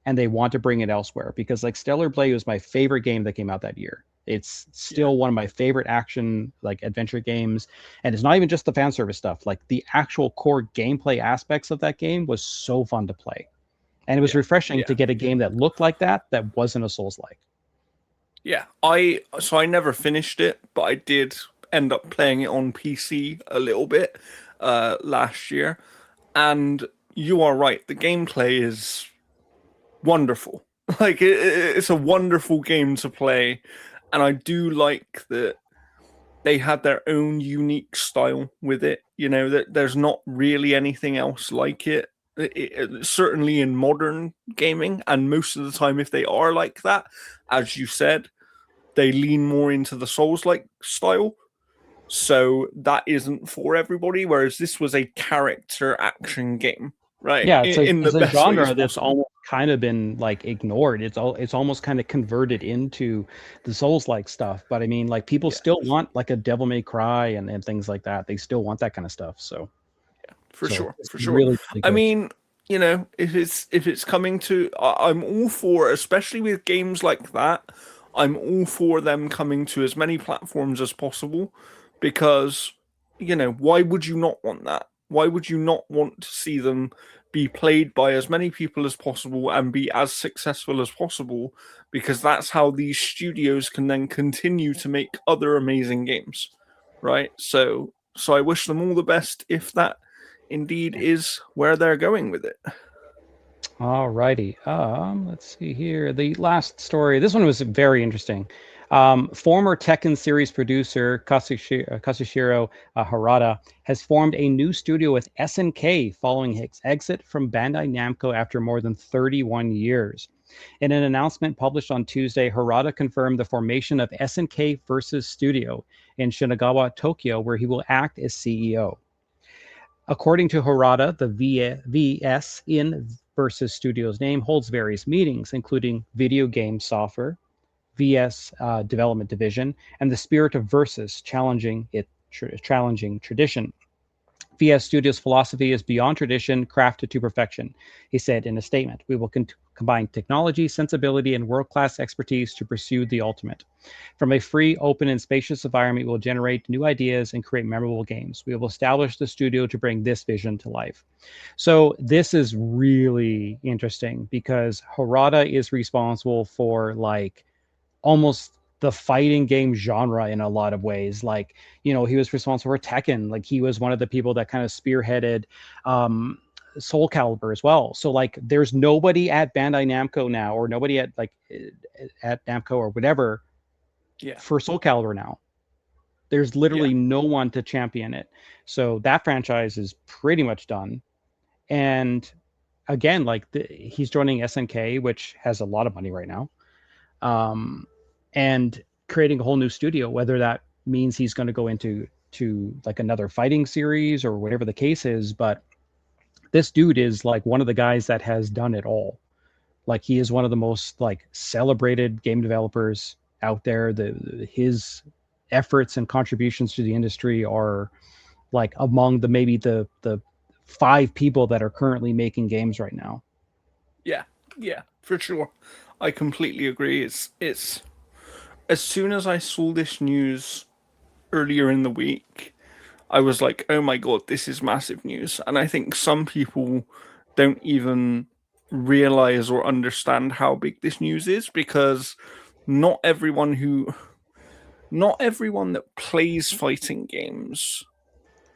and they want to bring it elsewhere because like Stellar Blade was my favorite game that came out that year. It's still one of my favorite action like adventure games, and it's not even just the fan service stuff. Like the actual core gameplay aspects of that game was so fun to play, and it was refreshing to get a game that looked like that wasn't a Souls-like. Yeah, I never finished it, but I did end up playing it on PC a little bit last year, and you are right. The gameplay is wonderful. Like it's a wonderful game to play, and I do like that they had their own unique style with it. You know that there's not really anything else like it. Certainly in modern gaming, and most of the time, if they are like that, as you said, they lean more into the Souls-like style. So that isn't for everybody. Whereas this was a character action game, right? Yeah, In the it's a best ways genre that's possible. almost kind of been like ignored. It's almost kind of converted into the Souls-like stuff. But I mean, like people Yeah, still want like a Devil May Cry and things like that. They still want that kind of stuff. So for sure, it's for sure. really, really I good. mean, you know, if it's coming to, I'm all for, especially with games like that. I'm all for them coming to as many platforms as possible, because, you know, why would you not want that? Why would you not want to see them be played by as many people as possible and be as successful as possible? Because that's how these studios can then continue to make other amazing games, right? So I wish them all the best if that indeed is where they're going with it. All righty. Let's see here. The last story. This one was very interesting. Former Tekken series producer Kazushiro Harada has formed a new studio with SNK following his exit from Bandai Namco after more than 31 years. In an announcement published on Tuesday, Harada confirmed the formation of SNK Versus Studio in Shinagawa, Tokyo, where he will act as CEO. According to Harada, the VS in Versus Studios name holds various meanings, including video game software, VS development division, and the spirit of Versus, challenging tradition. VS Studios' philosophy is beyond tradition, crafted to perfection, he said in a statement. We will combine technology, sensibility, and world-class expertise to pursue the ultimate. From a free, open, and spacious environment, we will generate new ideas and create memorable games. We will establish the studio to bring this vision to life. So this is really interesting because Harada is responsible for like almost the fighting game genre in a lot of ways. Like, you know, he was responsible for Tekken. Like he was one of the people that kind of spearheaded Soul Calibur as well. So like there's nobody at Bandai Namco now, or nobody at like at Namco or whatever for Soul Calibur now. There's literally no one to champion it. So that franchise is pretty much done. And again, like he's joining SNK, which has a lot of money right now. And creating a whole new studio, whether that means he's going to go into like another fighting series or whatever the case is. But this dude is like one of the guys that has done it all. Like he is one of the most like celebrated game developers out there. His efforts and contributions to the industry are like among the maybe the 5 people that are currently making games right now. Yeah, for sure. I completely agree. It's as soon as I saw this news earlier in the week, I was like, "Oh my god, this is massive news." And I think some people don't even realize or understand how big this news is, because not everyone who not everyone that plays fighting games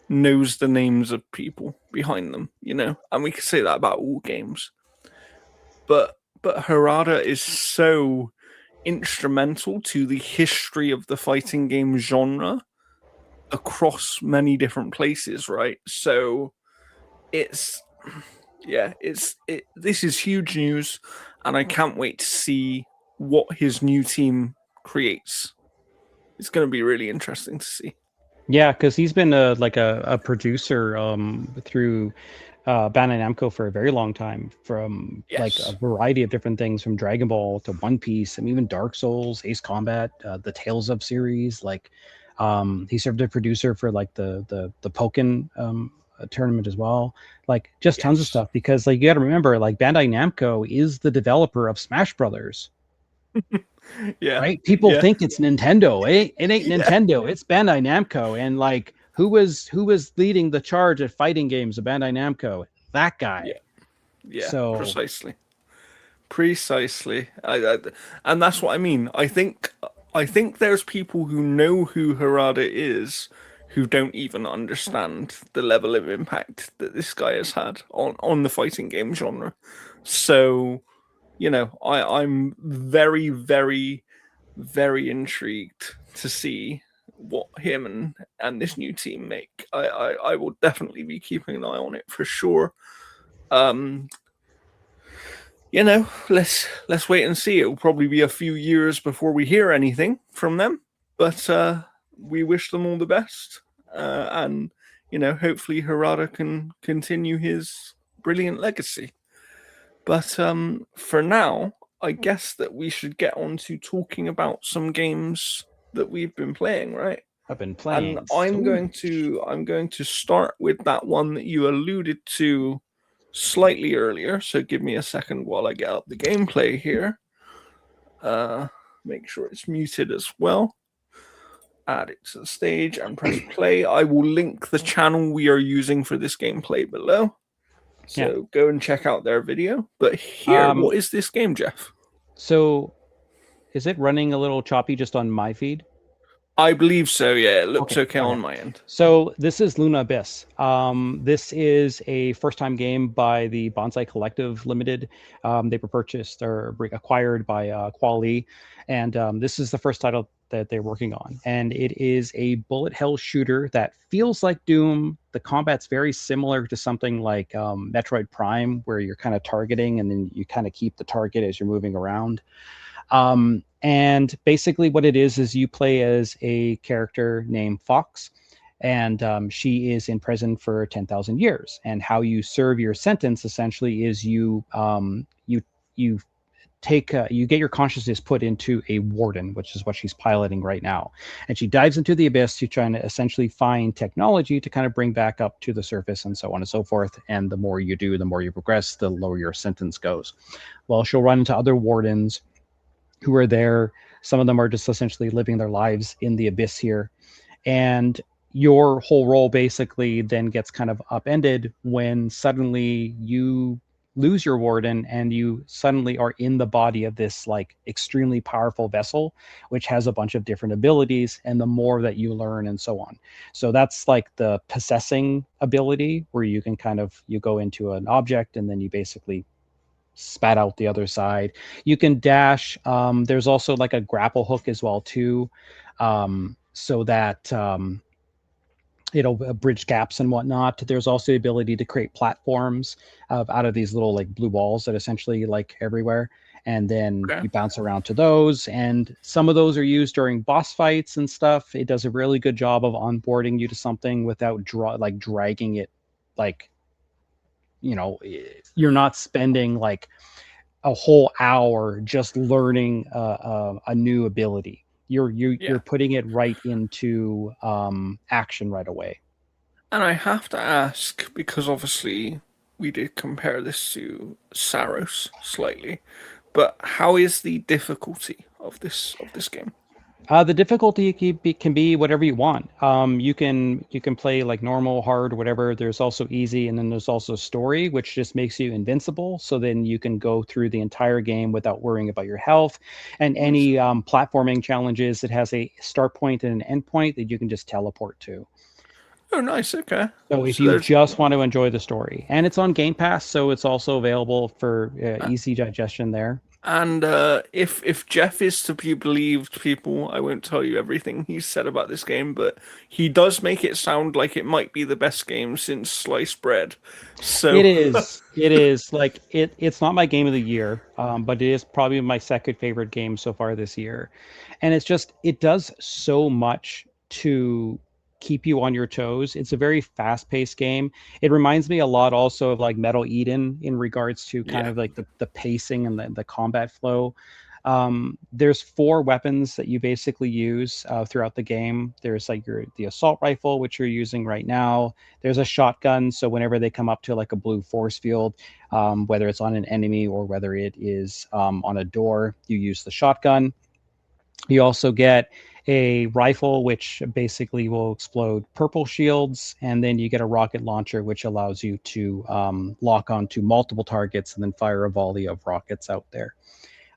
knows the names of people behind them, you know? And we could say that about all games. But Harada is so instrumental to the history of the fighting game genre across many different places, right? So it's this is huge news, and I can't wait to see what his new team creates. It's going to be really interesting to see. Yeah, because he's been a producer through Bandai Namco for a very long time, from like a Yes. variety of different things, from Dragon Ball to One Piece, and even Dark Souls, Ace Combat, the Tales of series. Like, he served as producer for like the Pokken tournament as well. Like, just tons of Yes. stuff. Because like you got to remember, like Bandai Namco is the developer of Smash Brothers. Yeah. Right? People Yeah. think it's Nintendo. It ain't Yeah. Nintendo. It's Bandai Namco. And like, who was leading the charge at fighting games of Bandai Namco? That Yeah. guy. Yeah. So Precisely. Precisely. And that's what I mean. I think there's people who know who Harada is who don't even understand the level of impact that this guy has had on the fighting game genre. So, I'm very, very, very intrigued to see what him and this new team make. I will definitely be keeping an eye on it for sure. Um, let's wait and see. It will probably be a few years before we hear anything from them, but we wish them all the best, and hopefully Harada can continue his brilliant legacy. But for now, I guess that we should get on to talking about some games that we've been playing, right? I've been And playing I'm so going much. to I'm going to start with that one that you alluded to slightly earlier. So give me a second while I get up the gameplay here. Uh, Make sure it's muted as well. Add it to the stage and press play. I will link the channel we are using for this gameplay below. Yeah. So go and check out their video. But here, Um. what is this game, Jeff? So is it running a little choppy just on my feed? I believe so. Yeah, it looks Okay. okay Okay. on my end. So this is Luna Abyss. This is a first-time game by the Bonsai Collective Limited. They were purchased or acquired by Quali, and this is the first title that they're working on. And it is a bullet hell shooter that feels like Doom. The combat's very similar to something like Metroid Prime, where you're kind of targeting and then you kind of keep the target as you're moving around. And basically, what it is you play as a character named Fox, and she is in prison for 10,000 years. And how you serve your sentence essentially is you you get your consciousness put into a warden, which is what she's piloting right now. And she dives into the abyss to try and essentially find technology to kind of bring back up to the surface and so on and so forth. And the more you do, the more you progress, the lower your sentence goes. Well, she'll run into other wardens who are there. Some of them are just essentially living their lives in the abyss here. And your whole role basically then gets kind of upended when suddenly you lose your warden and you suddenly are in the body of this like extremely powerful vessel which has a bunch of different abilities, and the more that you learn and so on. So that's like the possessing ability, where you can kind of you go into an object and then you basically spat out the other side. You can dash. There's also like a grapple hook as well too, so that it'll bridge gaps and whatnot. There's also the ability to create platforms out of these little like blue balls that essentially like everywhere. And then Okay. you bounce around to those. And some of those are used during boss fights and stuff. It does a really good job of onboarding you to something without dragging it. Like, you're not spending like a whole hour just learning a new ability. You're Yeah. putting it right into action right away. And I have to ask, because obviously we did compare this to Saros slightly, but how is the difficulty of this game? The difficulty can be whatever you want. You can play like normal, hard, whatever. There's also easy, and then there's also story, which just makes you invincible. So then you can go through the entire game without worrying about your health. And Nice. any platforming challenges, it has a start point and an end point that you can just teleport to. Oh, nice. Okay. So if So you there's just want to enjoy the story, and it's on Game Pass, so it's also available for easy digestion there. and if Jeff is to be believed, people, I won't tell you everything he's said about this game, but he does make it sound like it might be the best game since sliced bread. It So is. It is like it's not my game of the year, but it is probably my second favorite game so far this year, and it does so much to keep you on your toes. It's a very fast-paced game. It reminds me a lot also of like Metal Eden in regards to kind Yeah. of like the pacing and the combat flow. There's 4 weapons that you basically use throughout the game. There's like the assault rifle, which you're using right now. There's a shotgun, so whenever they come up to like a blue force field, whether it's on an enemy or whether it is on a door, you use the shotgun. You also get a rifle, which basically will explode purple shields, and then you get a rocket launcher, which allows you to lock onto multiple targets and then fire a volley of rockets out there.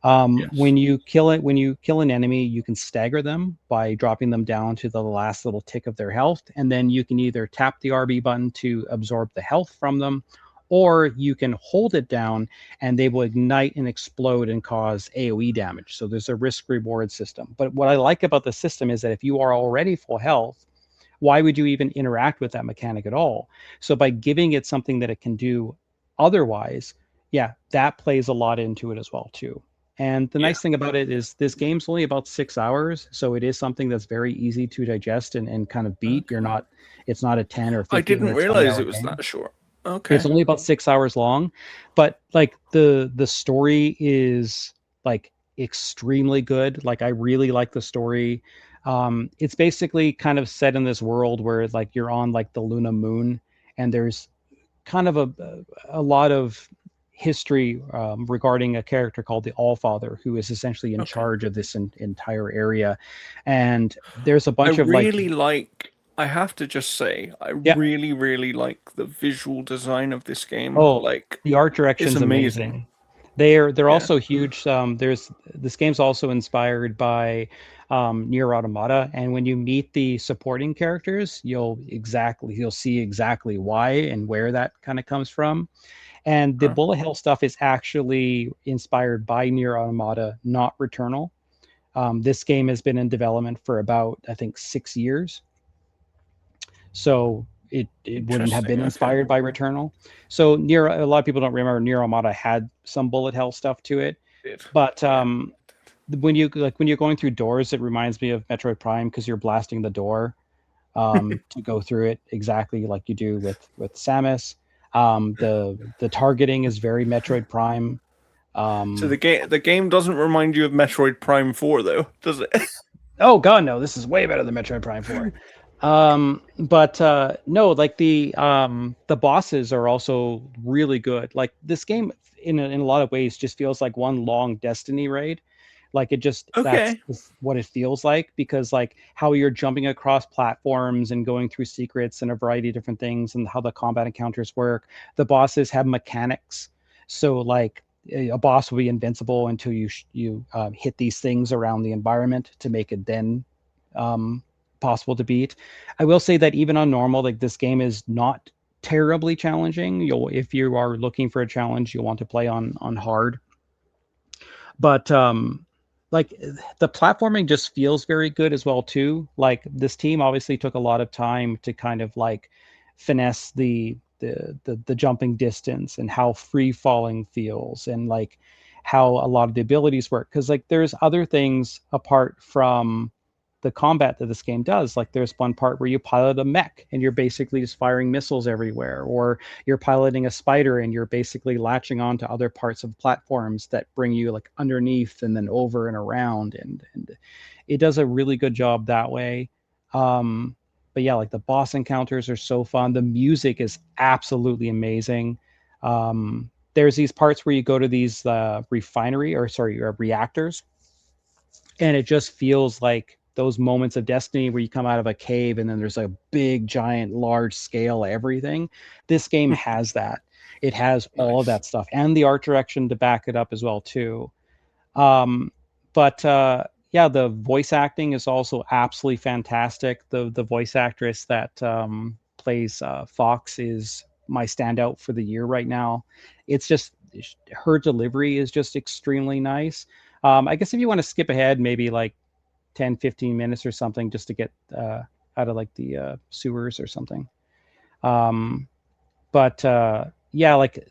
Yes. When you kill an enemy, you can stagger them by dropping them down to the last little tick of their health, and then you can either tap the RB button to absorb the health from them, or you can hold it down and they will ignite and explode and cause AoE damage. So there's a risk reward system. But what I like about the system is that if you are already full health, why would you even interact with that mechanic at all? So by giving it something that it can do otherwise, yeah, that plays a lot into it as well too. And the Yeah. nice thing about it is this game's only about 6 hours, so it is something that's very easy to digest and kind of beat. You're Okay. not, it's not a 10 or I 15 didn't or 20 realize hour it was game. that short. It's Okay. only about 6 hours long, but like the story is like extremely good. Like I really like the story. It's basically kind of set in this world where like you're on like the Luna moon, and there's kind of a lot of history regarding a character called the Allfather, who is essentially in Okay. charge of this entire area. And there's a I bunch of like, really like, I have to just say, I yeah, really, really like the visual design of this game. oh, Like, the art it's direction's amazing. amazing. They're Yeah. also huge. There's this game's also inspired by Nier Automata, and when you meet the supporting characters, you'll see exactly why and where that kind of comes from. And the Huh. bullet hell stuff is actually inspired by Nier Automata, not Returnal. This game has been in development for about, I think, 6 years. So it wouldn't have Interesting. been Okay. inspired by Returnal. So Nier, a lot of people don't remember Nier Automata had some bullet hell stuff to it, Did. but Yeah. when you're going through doors, it reminds me of Metroid Prime because you're blasting the door to go through it exactly like you do with Samus. The targeting is very Metroid Prime. So Um, the game doesn't remind you of Metroid Prime 4 though, does it? oh god, no, this is way better than Metroid Prime 4. But no, like the bosses are also really good. Like this game in a lot of ways just feels like one long Destiny raid. Like it just that's Okay. what it feels like, because like how you're jumping across platforms and going through secrets and a variety of different things and how the combat encounters work. The bosses have mechanics. So like a boss will be invincible until you hit these things around the environment to make it then um, possible to beat. I will say that even on normal, like this game is not terribly challenging. You'll if you are looking for a challenge, you'll want to play on hard. But like the platforming just feels very good as well too. Like this team obviously took a lot of time to kind of like finesse the jumping distance and how free falling feels, and like how a lot of the abilities work, because like there's other things apart from the combat that this game does. Like there's one part where you pilot a mech and you're basically just firing missiles everywhere, or you're piloting a spider and you're basically latching on to other parts of platforms that bring you like underneath and then over and around, and it does a really good job that way. But yeah, like the boss encounters are so fun. The music is absolutely amazing. There's these parts where you go to these reactors, and it just feels like those moments of Destiny where you come out of a cave and then there's a big giant large scale everything. This game has that. It has all of Nice. that stuff and the art direction to back it up as well too. But yeah, the voice acting is also absolutely fantastic. The voice actress that plays Fox is my standout for the year right now. It's just her delivery is just extremely nice. I guess if you want to skip ahead maybe like 10-15 minutes or something just to get out of like the sewers or something. Um, but yeah, like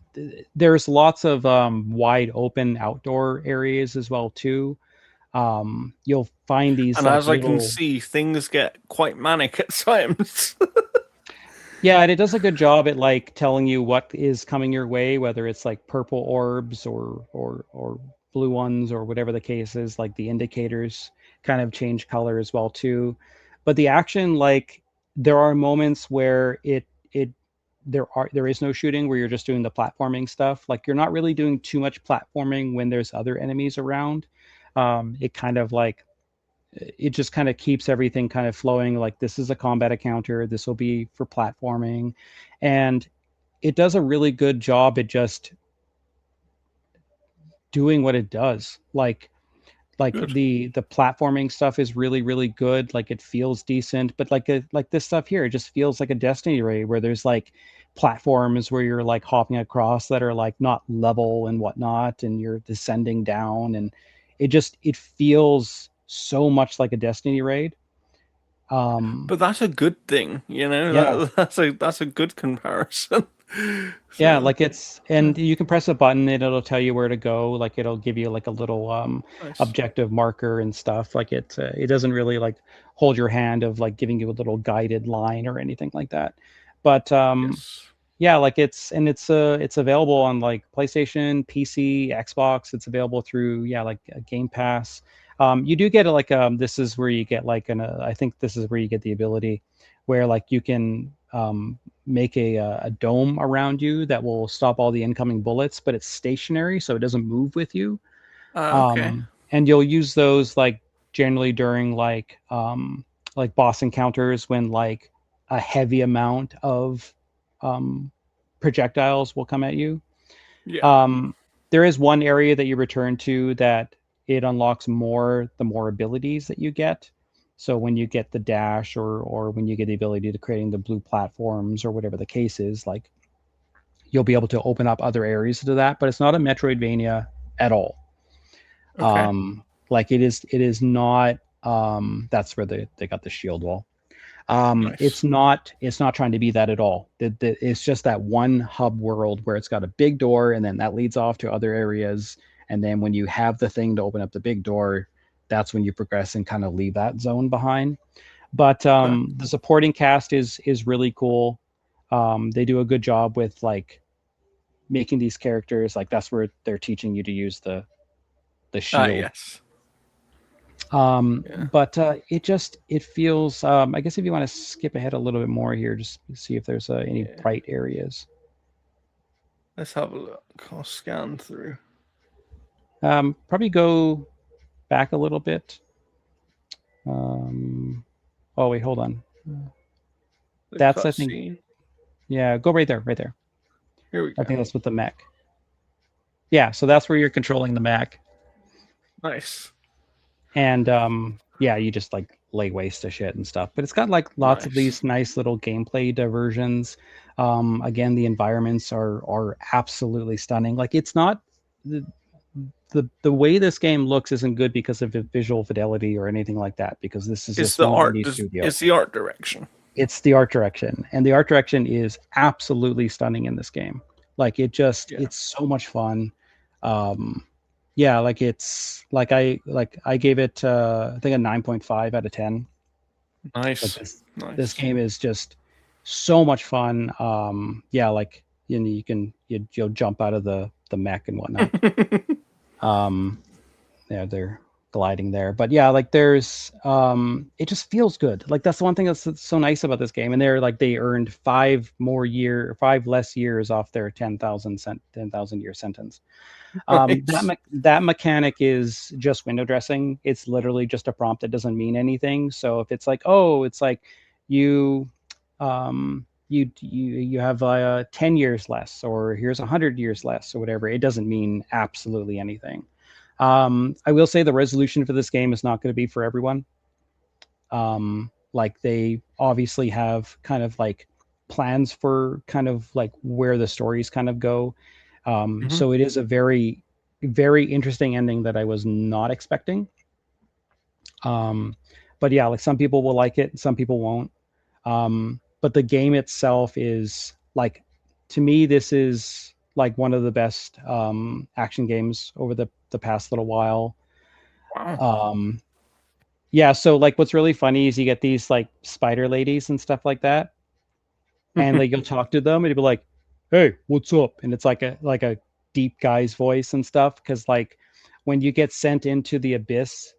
there's lots of wide open outdoor areas as well too. You'll find these And like as I can little. see, things get quite manic at times. Yeah, and it does a good job at like telling you what is coming your way, whether it's like purple orbs or blue ones or whatever the case is. Like the indicators kind of change color as well too. But the action, like there are moments where it there is no shooting, where you're just doing the platforming stuff. Like you're not really doing too much platforming when there's other enemies around. It kind of like it just kind of keeps everything kind of flowing. Like this is a combat encounter, this will be for platforming, and it does a really good job at just doing what it does. Like Good. the platforming stuff is really good. Like it feels decent, but like this stuff here, it just feels like a Destiny raid where there's like platforms where you're like hopping across that are like not level and whatnot, and you're descending down, and it feels so much like a Destiny raid. um But that's a good thing, you know. yeah, That's a good comparison. yeah, So like it's, yeah, and you can press a button and it'll tell you where to go. Like it'll give you like a little nice. objective marker and stuff. Like it doesn't really like hold your hand of like giving you a little guided line or anything like that. But Yes. yeah, like it's available on like PlayStation, PC, Xbox. It's available through, yeah, like Game Pass. You do get like this is where you get like I think this is where you get the ability where like you can make a dome around you that will stop all the incoming bullets, but it's stationary, so it doesn't move with you. Okay. And you'll use those like generally during like boss encounters when like a heavy amount of um, projectiles will come at you. Yeah. um, there is one area that you return to that it unlocks the more abilities that you get. So when you get the dash, or when you get the ability to creating the blue platforms or whatever the case is, like you'll be able to open up other areas to that. But it's not a Metroidvania at all. Okay. Like it is not. That's where they got the shield wall. Nice. It's not trying to be that at all. It's just that one hub world where it's got a big door, and then that leads off to other areas. And then when you have the thing to open up the big door, that's when you progress and kind of leave that zone behind. But Okay. the supporting cast is really cool. They do a good job with like making these characters, like that's where they're teaching you to use the Ah, shield. yes. Yeah. But it feels. I guess if you want to skip ahead a little bit more here, just see if there's any Yeah. bright areas. Let's have a look. I'll scan through Probably go back a little bit. Um, oh wait, hold on. the That's, I think, cutscene. yeah, go right there, right there. Here we I go. think that's with the mech. Yeah, so that's where you're controlling the mech, Nice. and yeah, you just like lay waste to shit and stuff. But it's got like lots of Nice. these nice little gameplay diversions. Again, the environments are absolutely stunning. Like it's not the the way this game looks isn't good because of the visual fidelity or anything like that, because this is a It's the small art. indie studio. It's the art direction. It's the art direction, and the art direction is absolutely stunning in this game. Like Yeah. it's so much fun. um yeah, like it's like I gave it I think a 9.5 out of 10. Like Nice. this Nice. game is just so much fun. Yeah, like you can you'll jump out of the mech and whatnot. um yeah, they're gliding there. But yeah, like there's it just feels good. Like that's the one thing that's so nice about this game. And they're like they earned 5 less years off their 10,000 year sentence. Nice. That mechanic is just window dressing. It's literally just a prompt that doesn't mean anything. So if it's like, oh, it's like you you have 10 years less, or here's 100 years less, or whatever, it doesn't mean absolutely anything. I will say the resolution for this game is not going to be for everyone. Like they obviously have kind of like plans for kind of like where the stories kind of go. Mhm. So it is a very interesting ending that I was not expecting. Um, but yeah, like some people will like it, some people won't. But the game itself is like, to me, this is like one of the best action games over the past little while. Wow. Um, yeah, so like what's really funny is you get these like spider ladies and stuff like that, and like you'll talk to them and you'll be like, "Hey, what's up?" And it's like a deep guy's voice and stuff because like when you get sent into the abyss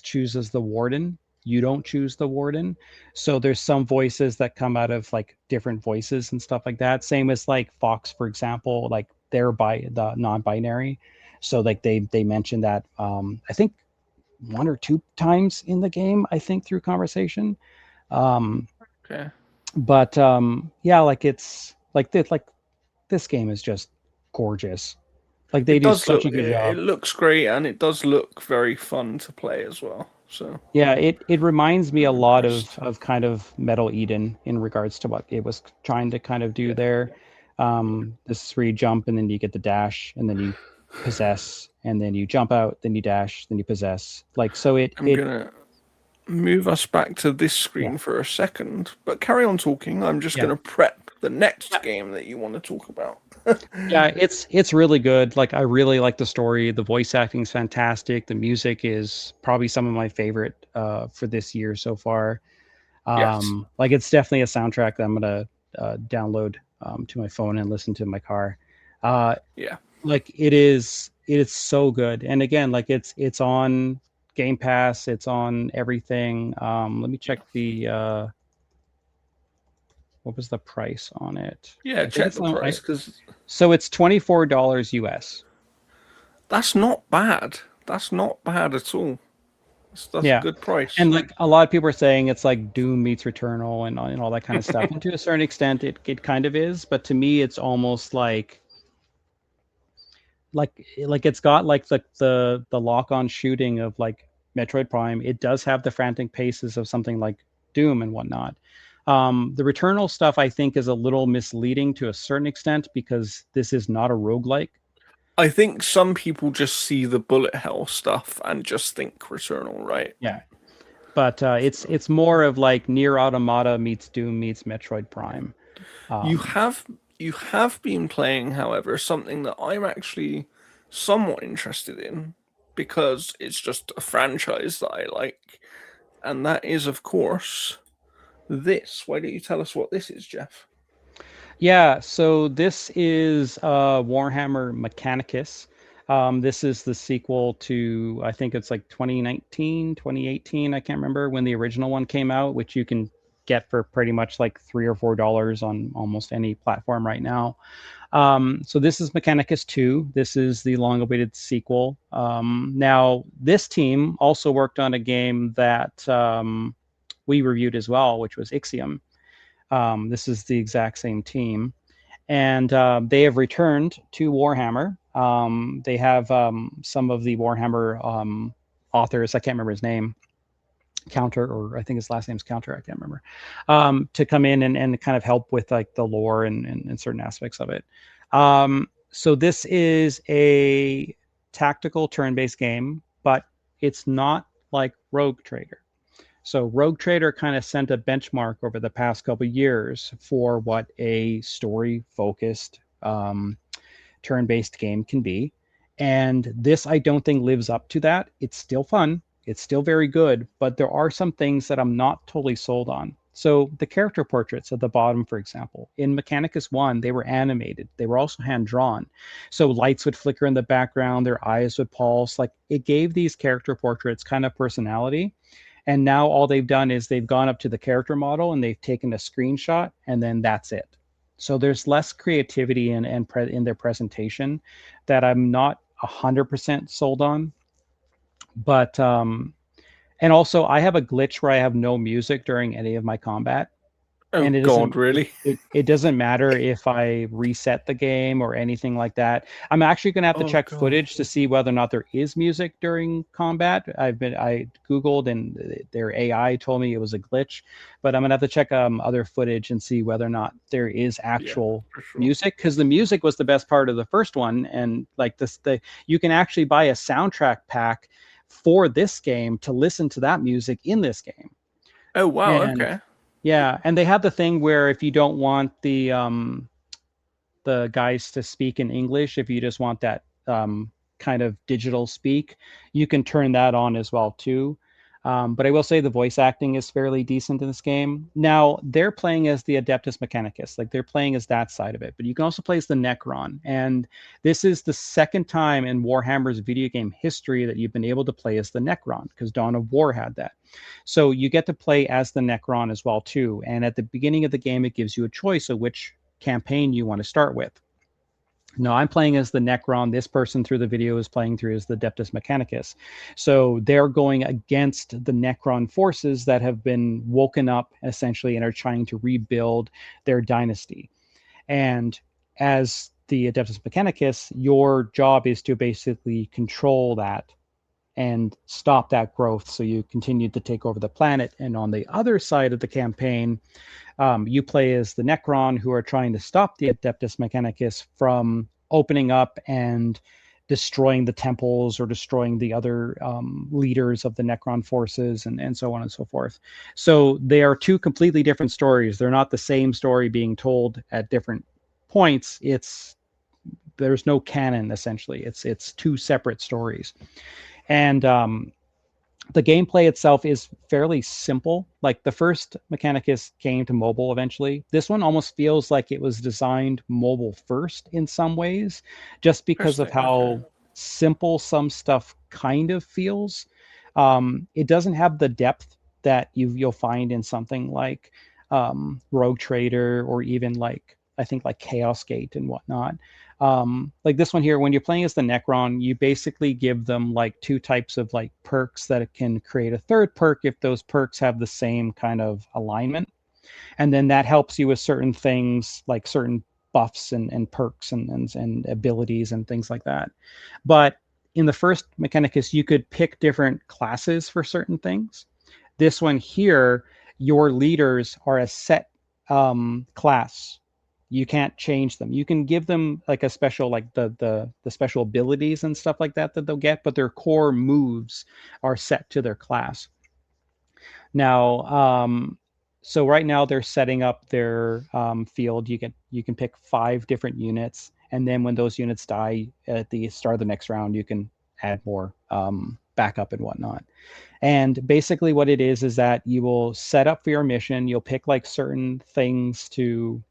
chooses the warden. You don't choose the warden. So there's some voices that come out of like different voices and stuff like that. Same as like Fox, for example, like they're by the non-binary. So like they mentioned that I think one or two times in the game, I think through conversation. Um, Okay. but yeah, like it's like this game is just gorgeous. Like they It do does such look. a good It job. looks great, and it does look very fun to play as well. So Yeah, it reminds me a I'm lot impressed. of kind of Metal Eden in regards to what it was trying to kind of do Yeah. there. This is where you jump and then you get the dash and then you possess and then you jump out, then you dash, then you possess. Like so I'm it gonna move us back to this yeah. screen for a second, but carry on talking. I'm just Yeah. gonna prep the next game that you want to talk about. Yeah, it's really good. Like I really like the story. The voice acting is fantastic. The music is probably some of my favorite for this year so far. Yes. Like it's definitely a soundtrack that I'm gonna download to my phone and listen to in my car. Uh, Yeah. like it is so good. And again, like it's on Game Pass. It's on everything. Let me check the what was the price on it? Yeah. I think Check it's the on. price because So it's $24 US. that's not bad. That's not bad at all. That's a Yeah. good price. And like a lot of people are saying it's like Doom meets Returnal and all that kind of stuff. And to a certain extent it kind of is, but to me it's almost like it's got like the lock-on shooting of like Metroid Prime. It does have the frantic paces of something like Doom and whatnot. The Returnal stuff I think is a little misleading to a certain extent because this is not a roguelike. I think some people just see the bullet hell stuff and just think Returnal, right? Yeah. But So it's more of like Near Automata meets Doom meets Metroid Prime. you Um, have you have been playing, however, something that I'm actually somewhat interested in because it's just a franchise that I like, and that is, of course, this. Why don't you tell us what this is, Jeff? Yeah, so this is Warhammer Mechanicus. This is the sequel to, I think it's like 2019, 2018. I can't remember when the original one came out, which you can get for pretty much like $3 or $4 on almost any platform right now. So this is Mechanicus 2. This is the long-awaited sequel. Now, this team also worked on a game that we reviewed as well, which was Ixiom. This is the exact same team, and they have returned to Warhammer. They have some of the Warhammer authors. I can't remember his name. Counter, or I think his last name's Counter. I can't remember. To come in and kind of help with like the lore and certain aspects of it. So this is a tactical turn-based game, but it's not like Rogue Trader. So Rogue Trader kind of sent a benchmark over the past couple of years for what a story-focused turn-based game can be. And this, I don't think, lives up to that. It's still fun. It's still very good, but there are some things that I'm not totally sold on. So the character portraits at the bottom, for example, in Mechanicus 1, they were animated. They were also hand drawn. So lights would flicker in the background, their eyes would pulse. Like it gave these character portraits kind of personality. And now all they've done is they've gone up to the character model and they've taken a screenshot and then that's it. So there's less creativity in their presentation that I'm not 100% sold on. But and also I have a glitch where I have no music during any of my combat, Oh and it God, doesn't really? it doesn't matter if I reset the game or anything like that. I'm actually going to have to Oh check God. footage to see whether or not there is music during combat. I googled and their AI told me it was a glitch, but I'm going to have to check other footage and see whether or not there is Yeah, actual for sure. music, because the music was the best part of the first one. And like this, the you can actually buy a soundtrack pack for this game to listen to that music in this game. Oh wow. And Okay. yeah, and they have the thing where if you don't want the guys to speak in English, if you just want that kind of digital speak, you can turn that on as well too. But I will say the voice acting is fairly decent in this game. Now, they're playing as the Adeptus Mechanicus, like they're playing as that side of it, but you can also play as the Necron. And this is the second time in Warhammer's video game history that you've been able to play as the Necron, because Dawn of War had that. So you get to play as the Necron as well too. And at the beginning of the game, it gives you a choice of which campaign you want to start with. No, I'm playing as the Necron. This person through the video is playing through as the Adeptus Mechanicus. So they're going against the Necron forces that have been woken up essentially and are trying to rebuild their dynasty. And as the Adeptus Mechanicus, your job is to basically control that and stop that growth so you continue to take over the planet. And on the other side of the campaign, you play as the Necron, who are trying to stop the Adeptus Mechanicus from opening up and destroying the temples or destroying the other leaders of the Necron forces, and so on and so forth. So they are two completely different stories. They're not the same story being told at different points. There's no canon, essentially. It's two separate stories. And the gameplay itself is fairly simple. Like the first Mechanicus came to mobile eventually. This one almost feels like it was designed mobile first in some ways, just because of Interesting. Okay. how simple some stuff kind of feels. It doesn't have the depth that you'll find in something like Rogue Trader, or even like I think like Chaos Gate and whatnot. Like this one here, when you're playing as the Necron, you basically give them like two types of like perks that can create a third perk if those perks have the same kind of alignment. And then that helps you with certain things like certain buffs and perks and abilities and things like that. But in the first Mechanicus, you could pick different classes for certain things. This one here, your leaders are a set class. You can't change them. You can give them like a special, like the special abilities and stuff like that they'll get, but their core moves are set to their class. Now, so right now they're setting up their field. You can pick 5 different units, and then when those units die at the start of the next round, you can add more backup and whatnot. And basically what it is that you will set up for your mission. You'll pick like certain things to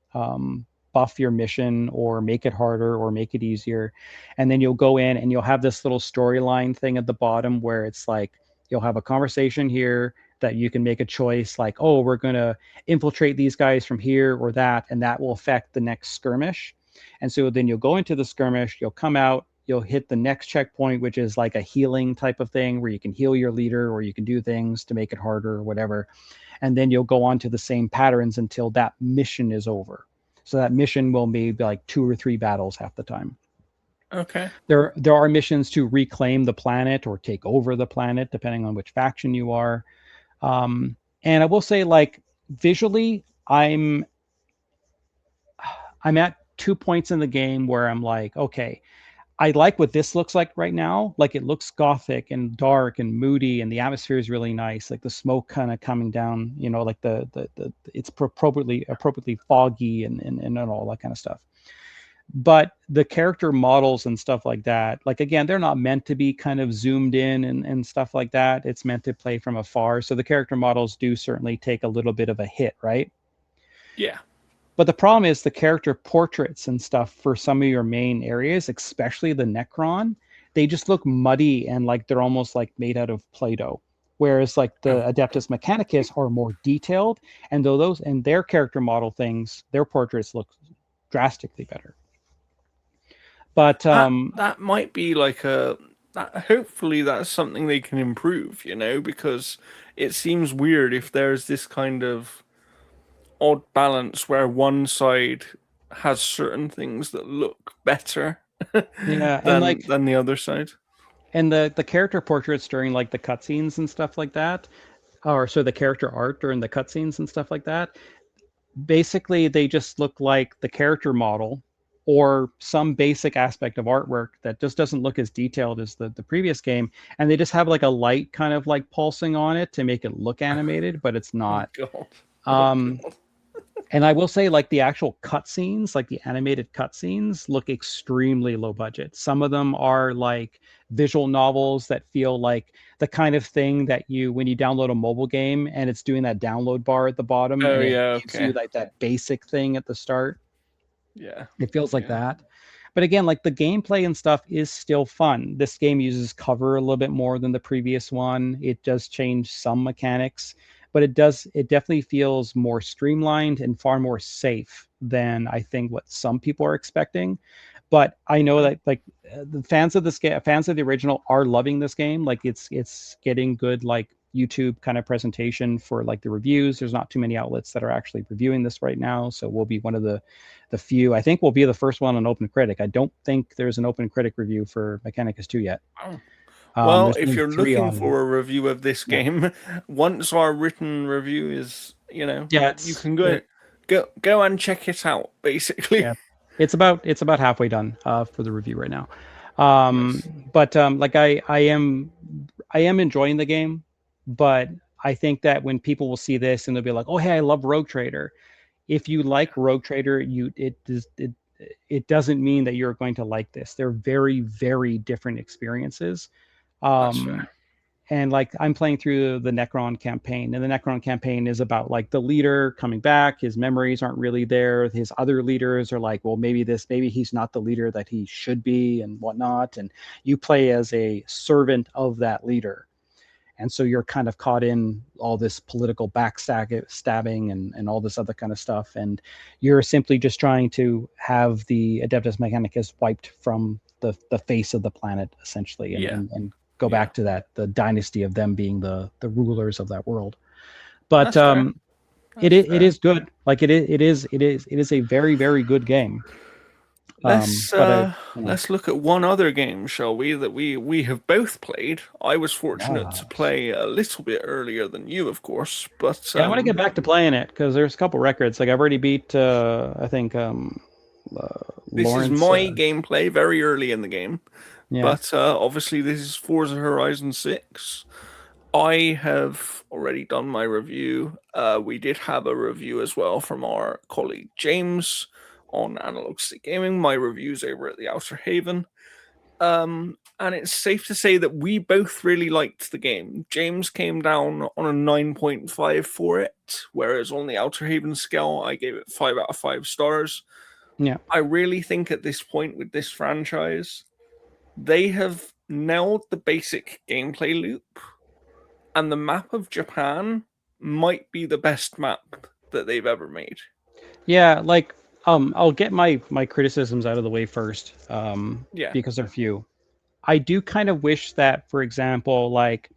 buff your mission or make it harder or make it easier. And then you'll go in and you'll have this little storyline thing at the bottom where it's like, you'll have a conversation here that you can make a choice like, oh, we're going to infiltrate these guys from here or that, and that will affect the next skirmish. And so then you'll go into the skirmish, you'll come out, you'll hit the next checkpoint, which is like a healing type of thing where you can heal your leader or you can do things to make it harder or whatever. And then you'll go on to the same patterns until that mission is over. So that mission will be like 2 or 3 battles half the time. Okay. There are missions to reclaim the planet or take over the planet, depending on which faction you are. And I will say, like, visually, I'm at 2 points in the game where I'm like, okay, I like what this looks like right now. Like it looks gothic and dark and moody, and the atmosphere is really nice. Like the smoke kind of coming down, like the it's appropriately foggy and all that kind of stuff. But the character models and stuff like that, like again, they're not meant to be kind of zoomed in and stuff like that. It's meant to play from afar. So the character models do certainly take a little bit of a hit, right? Yeah. But the problem is the character portraits and stuff for some of your main areas, especially the Necron, they just look muddy and like they're almost like made out of Play-Doh. Whereas like the Adeptus Mechanicus are more detailed, and though those and their character model things, their portraits look drastically better. But that might be like hopefully that's something they can improve, because it seems weird if there's this kind of odd balance where one side has certain things that look better yeah, and than like the other side. and the character portraits during like the cutscenes and stuff like that, or so the character art during the cutscenes and stuff like that, basically they just look like the character model or some basic aspect of artwork that just doesn't look as detailed as the previous game, and they just have like a light kind of like pulsing on it to make it look animated, but it's Oh not. god. Oh um god. And I will say, like the actual cutscenes, like the animated cutscenes, look extremely low budget. Some of them are like visual novels that feel like the kind of thing that you, when you download a mobile game and it's doing that download bar at the bottom Oh and it yeah, gives you okay. like that basic thing at the start. Yeah. It feels like Yeah. that. But again, like the gameplay and stuff is still fun. This game uses cover a little bit more than the previous one. It does change some mechanics, but it definitely feels more streamlined and far more safe than I think what some people are expecting. But I know Okay. that like the fans of this game, fans of the original are loving this game. Like it's getting good like YouTube kind of presentation for like the reviews. There's not too many outlets that are actually reviewing this right now, so we'll be one of the few. I think we'll be the first one on Open Critic. I don't think there's an Open Critic review for Mechanicus 2 yet. Oh. Well, There's if only you're three looking on. for a review of this Yeah, game, once our written review is, yeah, you can go and check it out, basically. yeah, it's about halfway done for the review right now. Yes. But like I am enjoying the game, but I think that when people will see this and they'll be like, "Oh, hey, I love Rogue Trader." If you like Rogue Trader, it doesn't mean that you're going to like this. They're very, very different experiences. That's fair. Um, and like I'm playing through the Necron campaign, and the Necron campaign is about like the leader coming back. His memories aren't really there. His other leaders are like, well, maybe he's not the leader that he should be, and whatnot. And you play as a servant of that leader, and so you're kind of caught in all this political backstabbing and all this other kind of stuff, and you're simply just trying to have the Adeptus Mechanicus wiped from the face of the planet, essentially, Yeah. and go Yeah. back to that the dynasty of them being the rulers of that world. But That's fair. That's it fair. is good. Like it is a very, very good game. Let's But I, uh let's look at one other game, shall we, that we have both played. I was fortunate to yes. play a little bit earlier than you, of course, but Yeah, I want to get back to playing it because there's a couple records. Like I've already beat, I think, uh, this is Lawrence. my gameplay very early in the game. Yeah, But obviously this is Forza Horizon 6. I have already done my review. We did have a review as well from our colleague James on Analog Stick Gaming. My review's over at the Outer Haven. And it's safe to say that we both really liked the game. James came down on a 9.5 for it, whereas on the Outer Haven scale, I gave it 5 out of 5 stars. yeah, I really think at this point with this franchise, they have nailed the basic gameplay loop, and the map of Japan might be the best map that they've ever made. yeah. Like, I'll get my criticisms out of the way first, Yeah, because they're few. I do kind of wish that, for example, like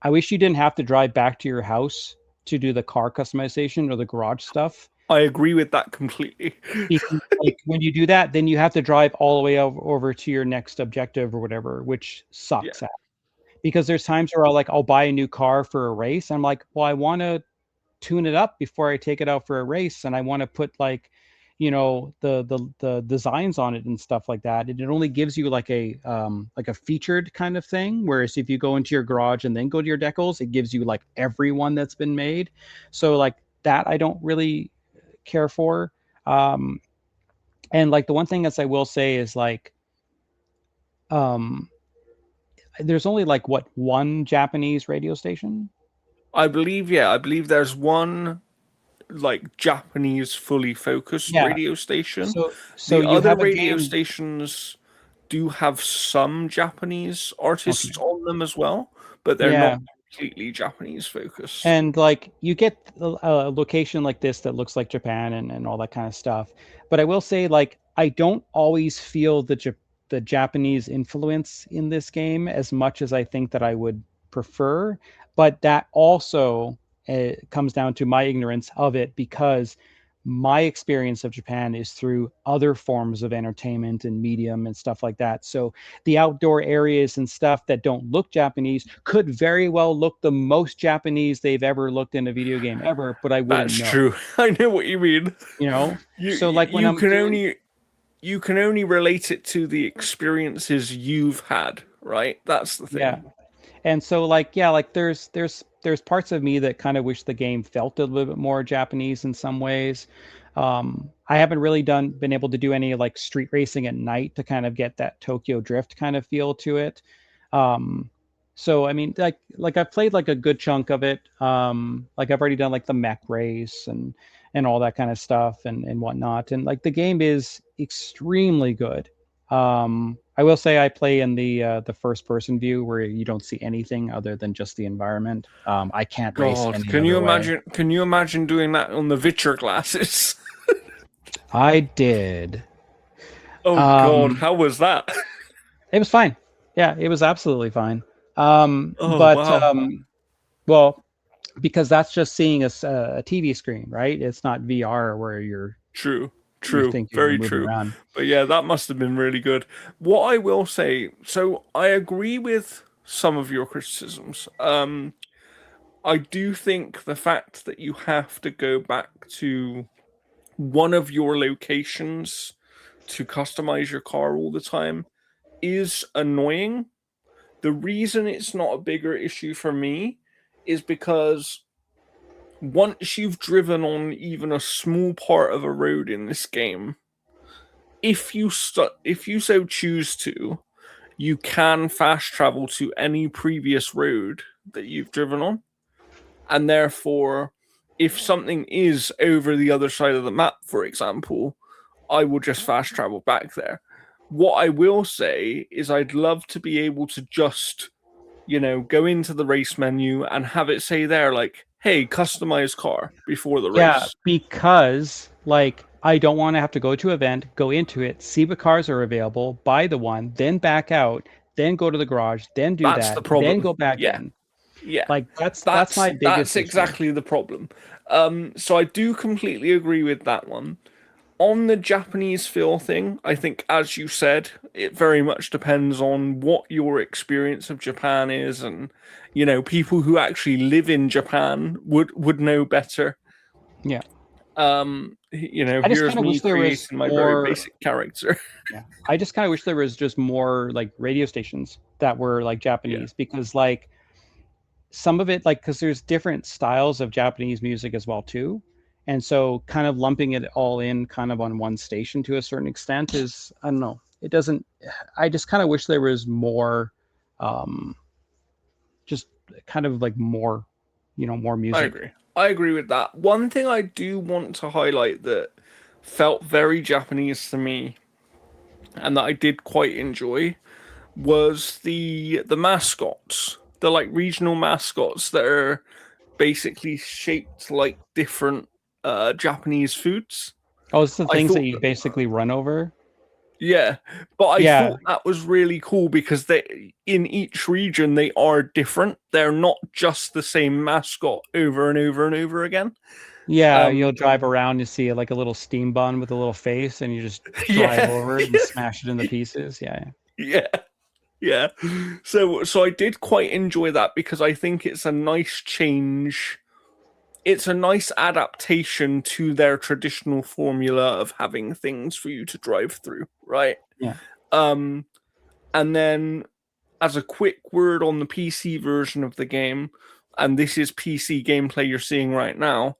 I wish you didn't have to drive back to your house to do the car customization or the garage stuff. I agree with that completely. Because like when you do that, then you have to drive all the way over to your next objective or whatever, which Yeah, sucks. Because there's times where I'll buy a new car for a race. I'm like, well, I want to tune it up before I take it out for a race, and I want to put like, the designs on it and stuff like that. And it only gives you like a featured kind of thing. Whereas if you go into your garage and then go to your decals, it gives you like every one that's been made. So like that I don't really care for. Um, and like the one thing that I will say is like um there's only like what one Japanese radio station. I believe there's one like Japanese fully focused Yeah. radio station. So The you other have a radio game. stations do have some Japanese artists Okay. on them as well, but they're not Yeah. completely Japanese focused. And like you get a location like this that looks like Japan and all that kind of stuff. But I will say, like, I don't always feel the Japanese influence in this game as much as I think that I would prefer. But that also comes down to my ignorance of it, because my experience of Japan is through other forms of entertainment and medium and stuff like that. So the outdoor areas and stuff that don't look Japanese could very well look the most Japanese they've ever looked in a video game ever, but I That's wouldn't know, true. I know what you mean. you know? You So like when you I'm can doing, only relate it to the experiences you've had, right? That's the yeah. thing. And so like, yeah, like there's there's parts of me that kind of wish the game felt a little bit more Japanese in some ways. I haven't really been able to do any like street racing at night to kind of get that Tokyo Drift kind of feel to it. Um, so I mean, like I've played like a good chunk of it. Like I've already done like the mech race and all that kind of stuff and whatnot. And like the game is extremely good. I will say I play in the first person view where you don't see anything other than just the environment. I can't race God, any other way. Can you imagine doing that on the Witcher glasses? I did. Oh God, Um, how was that? it was fine. Yeah, it was absolutely fine. Oh But wow. well, because that's just seeing a TV screen, right? It's not VR where True, you're true, thinking you're very moving true. around. But yeah, that must have been really good. What I will say, so I agree with some of your criticisms. I do think the fact that you have to go back to one of your locations to customize your car all the time is annoying. The reason it's not a bigger issue for me is because once you've driven on even a small part of a road in this game, if you so choose to, you can fast travel to any previous road that you've driven on, and therefore, if something is over the other side of the map, for example, I will just fast travel back there. What I will say is, I'd love to be able to just, go into the race menu and have it say there, like, hey, customize car before the Yeah, race. because like I don't want to have to go to an event, go into it, see what cars are available, buy the one, then back out, then go to the garage, then do That's that, the then problem. go back Yeah. in. Yeah. Like that's my That's biggest issue. exactly the problem. So I do completely agree with that one. On the Japanese feel thing, I think, as you said, it very much depends on what your experience of Japan is, and people who actually live in Japan would know better. Yeah. I just Here's kind of me wish there was creating my very more. basic character. Yeah. I just kind of wish there was just more like radio stations that were like Yeah, Japanese because like some of it like because there's different styles of Japanese music as well too. And so kind of lumping it all in kind of on one station to a certain extent is I don't know. It doesn't I just kind of wish there was more um just kind of like more more I music. agree. I agree with that. One thing I do want to highlight that felt very Japanese to me and that I did quite enjoy was the mascots, the like regional mascots that are basically shaped like different Japanese foods. Oh, it's the I things that thought you that, basically run over. yeah, but I Yeah. thought that was really cool because they in each region they are different. They're not just the same mascot over and over and over again. Yeah, Um, you'll drive around, you see like a little steam bun with a little face, and you just drive yeah, over it and smash it into pieces. Yeah, yeah, yeah. So I did quite enjoy that because I think it's a nice change. It's a nice adaptation to their traditional formula of having things for you to drive through, right? yeah, Um, and then as a quick word on the PC version of the game, and this is PC gameplay you're seeing right now,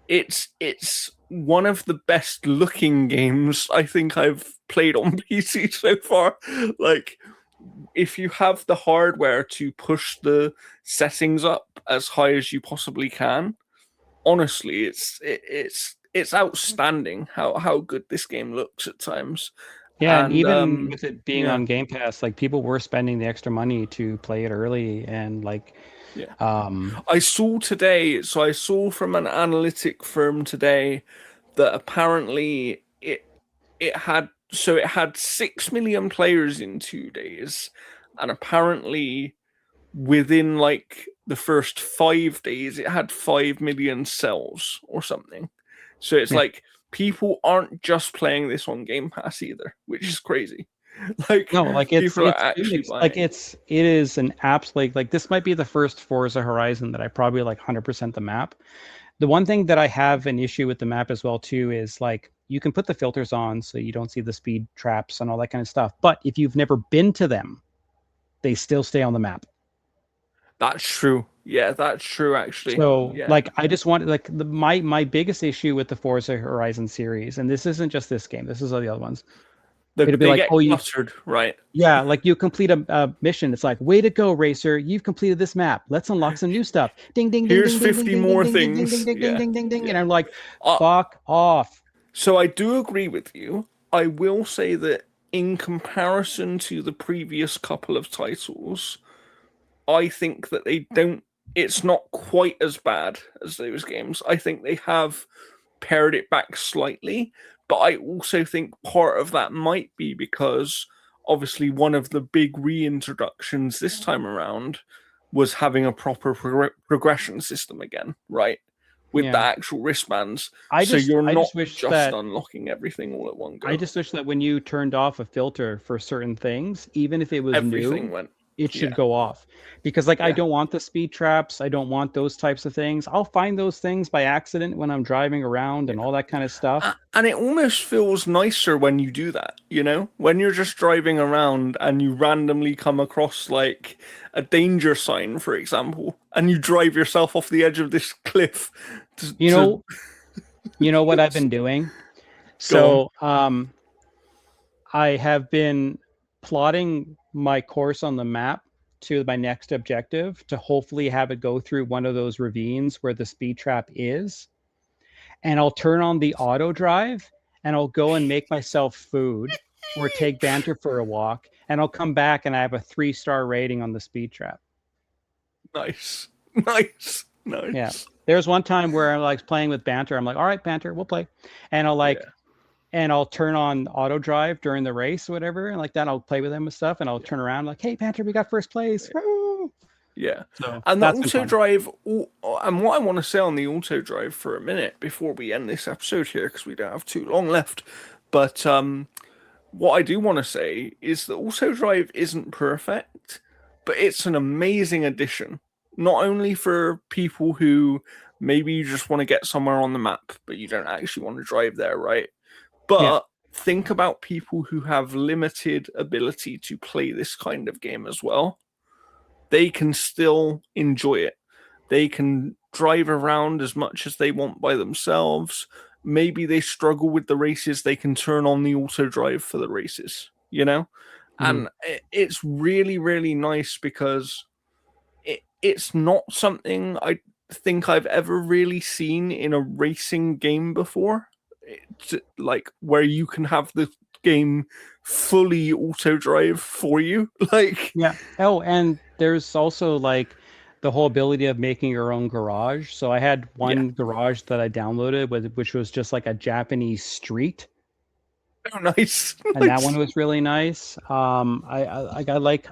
it's one of the best looking games I think I've played on PC so far. Like, if you have the hardware to push the settings up as high as you possibly can, honestly, it's outstanding how good this game looks at times. yeah. And And even with it being yeah, on Game Pass, like people were spending the extra money to play it early, and like, yeah. um, I saw from an analytic firm today that apparently it had 6 million players in 2 days, and apparently within like the first 5 days it had 5 million cells or something. So it's yeah, like people aren't just playing this on Game Pass either, which is crazy. Like no, like people are it's been actually like buying. it is an absolute like this might be the first Forza Horizon that I probably like 100% the map. The one thing that I have an issue with the map as well too is like you can put the filters on so you don't see the speed traps and all that kind of stuff. But if you've never been to them, they still stay on the map. That's true. Yeah, that's true, actually. So, Yeah. like, I just want like my biggest issue with the Forza Horizon series, and this isn't just this game, this is all the other ones. It'd be They like, get oh, you cluttered, right? yeah, like you complete a mission. It's like, way to go, racer! You've completed this map. Let's unlock some new stuff. Ding, ding, ding, Here's ding, ding, ding, 50 ding, ding, more ding, ding, ding, ding, things. ding, ding, Yeah. ding, ding, ding, and Yeah. I'm like, Uh, fuck off. so I do agree with you. I will say that in comparison to the previous couple of titles, I think that they don't. It's not quite as bad as those games. I think they have pared it back slightly, but I also think part of that might be because obviously one of the big reintroductions this time around was having a proper progression system again, right? With the Yeah, actual wristbands, so you're I not just wish just that unlocking everything all at one I go. just wish that when you turned off a filter for certain things, even if it was Everything new, went, it should yeah, go off. Because like I yeah. don't want the speed traps, I don't want those types of things. I'll find those things by accident when I'm driving around and all that kind of stuff. And it almost feels nicer when you do that, you know? When you're just driving around and you randomly come across like a danger sign, for example, and you drive yourself off the edge of this cliff You to know, you know what I've been doing? go on. So, I have been plotting my course on the map to my next objective to hopefully have it go through one of those ravines where the speed trap is. And I'll turn on the auto drive and I'll go and make myself food or take Banter for a walk. And I'll come back and I have a 3-star rating on the speed trap. Nice. Nice. Yeah. Nice. There's one time where I'm like playing with Banter. I'm like, all right, Banter, we'll play. And I'll like, Yeah. and I'll turn on auto drive during the race or whatever. And like that, I'll play with them and stuff. And I'll turn around like, hey, Banter, we got first place. Woo! Yeah. So And the that's been auto fun. drive, and what I want to say on the auto drive for a minute before we end this episode here, because we don't have too long left. But what I do want to say is that auto drive isn't perfect, but it's an amazing addition. Not only for people who maybe you just want to get somewhere on the map, but you don't actually want to drive there, right? Yeah. But think about people who have limited ability to play this kind of game as well. They can still enjoy it. They can drive around as much as they want by themselves. Maybe they struggle with the races, they can turn on the auto drive for the races, you know? Mm-hmm. And it's really, really nice because it's not something I think I've ever really seen in a racing game before. It's like where you can have the game fully auto drive for you. Like, Yeah. Oh, and there's also like the whole ability of making your own garage. So I had yeah. one garage that I downloaded with, which was just like a Japanese street. Oh, nice. And that one Nice. was really nice. I like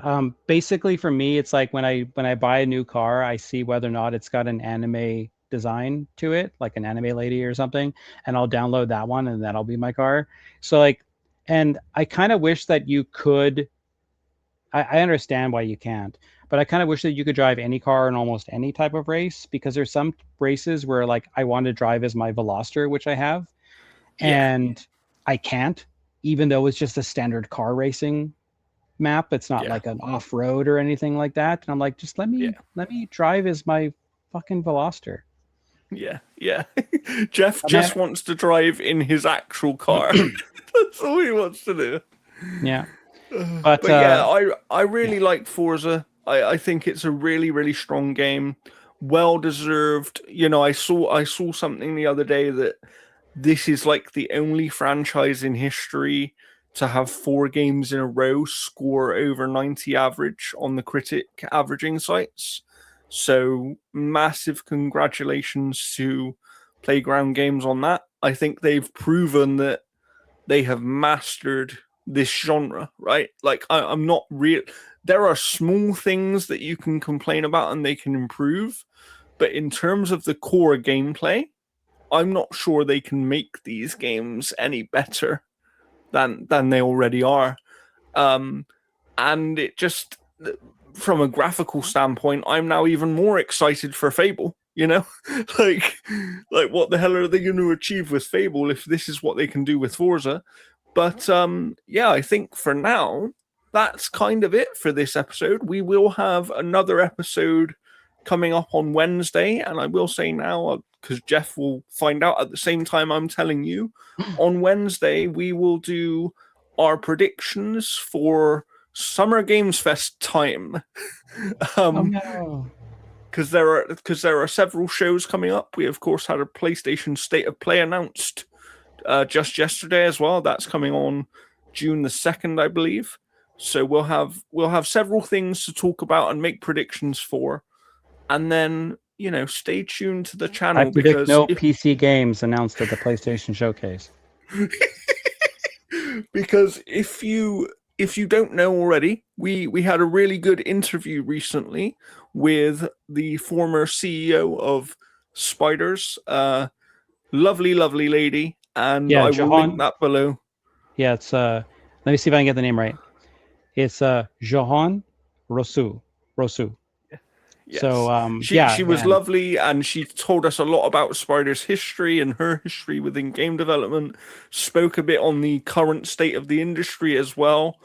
basically for me, it's like when I buy a new car, I see whether or not it's got an anime design to it, like an anime lady or something, and I'll download that one, and that'll be my car. So like, and I kind of wish that you could. I understand why you can't, but I kind of wish that you could drive any car in almost any type of race because there's some races where like I want to drive as my Veloster, which I have, Yeah. and I can't, even though it's just a standard car racing map. It's not Yeah. like an off-road or anything like that. And I'm like, just Yeah. let me drive as my fucking Veloster. Yeah. Yeah. Jeff I just wants to drive in his actual car. mean, That's all he wants to do. yeah, but But yeah, I yeah, really like Forza. I think it's a really, really strong game. Well deserved. You know, I saw something the other day that this is like the only franchise in history to have 4 games in a row score over 90 average on the critic averaging sites. So massive congratulations to Playground Games on that. I think they've proven that they have mastered this genre, right? Like I'm not real. There are small things that you can complain about and they can improve, but in terms of the core gameplay, I'm not sure they can make these games any better than they already are. Um, and it just from a graphical standpoint, I'm now even more excited for Fable. You know, like like what the hell are they going to achieve with Fable if this is what they can do with Forza? But yeah, I think for now that's kind of it for this episode. We will have another episode coming up on Wednesday. And I will say now, because Jeff will find out at the same time I'm telling you, on Wednesday we will do our predictions for Summer Games Fest time. No. Because there are several shows coming up. We of course had a PlayStation State of Play announced just yesterday as well. That's coming on June the 2nd, I believe. So we'll have several things to talk about and make predictions for, and then stay tuned to the channel. I predict because no PC games announced at the PlayStation Showcase. Because if you don't know already, we had a really good interview recently with the former CEO of Spiders, lovely lady, and Yeah, I will link that below. Yeah, it's let me see if I can get the name right. It's Johan Rosu. Yes. So she was lovely, and she told us a lot about Spider's history and her history within game development. Spoke a bit on the current state of the industry as well,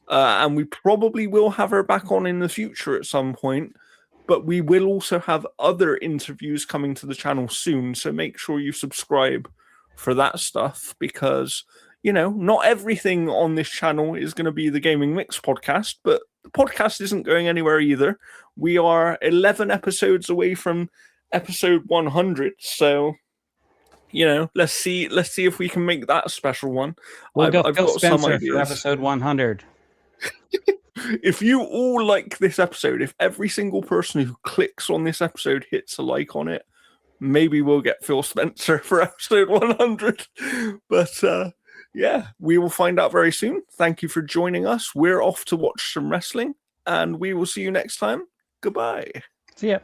and we probably will have her back on in the future at some point. But we will also have other interviews coming to the channel soon, so make sure you subscribe for that stuff, because not everything on this channel is going to be the Gaming Mix podcast, but the podcast isn't going anywhere either. We are 11 episodes away from episode 100, so let's see if we can make that a special one. We'll I've got Spencer some ideas for episode 100. If you all like this episode, if every single person who clicks on this episode hits a like on it, maybe we'll get Phil Spencer for episode 100. But yeah, we will find out very soon. Thank you for joining us. We're off to watch some wrestling, and we will see you next time. Goodbye. See ya.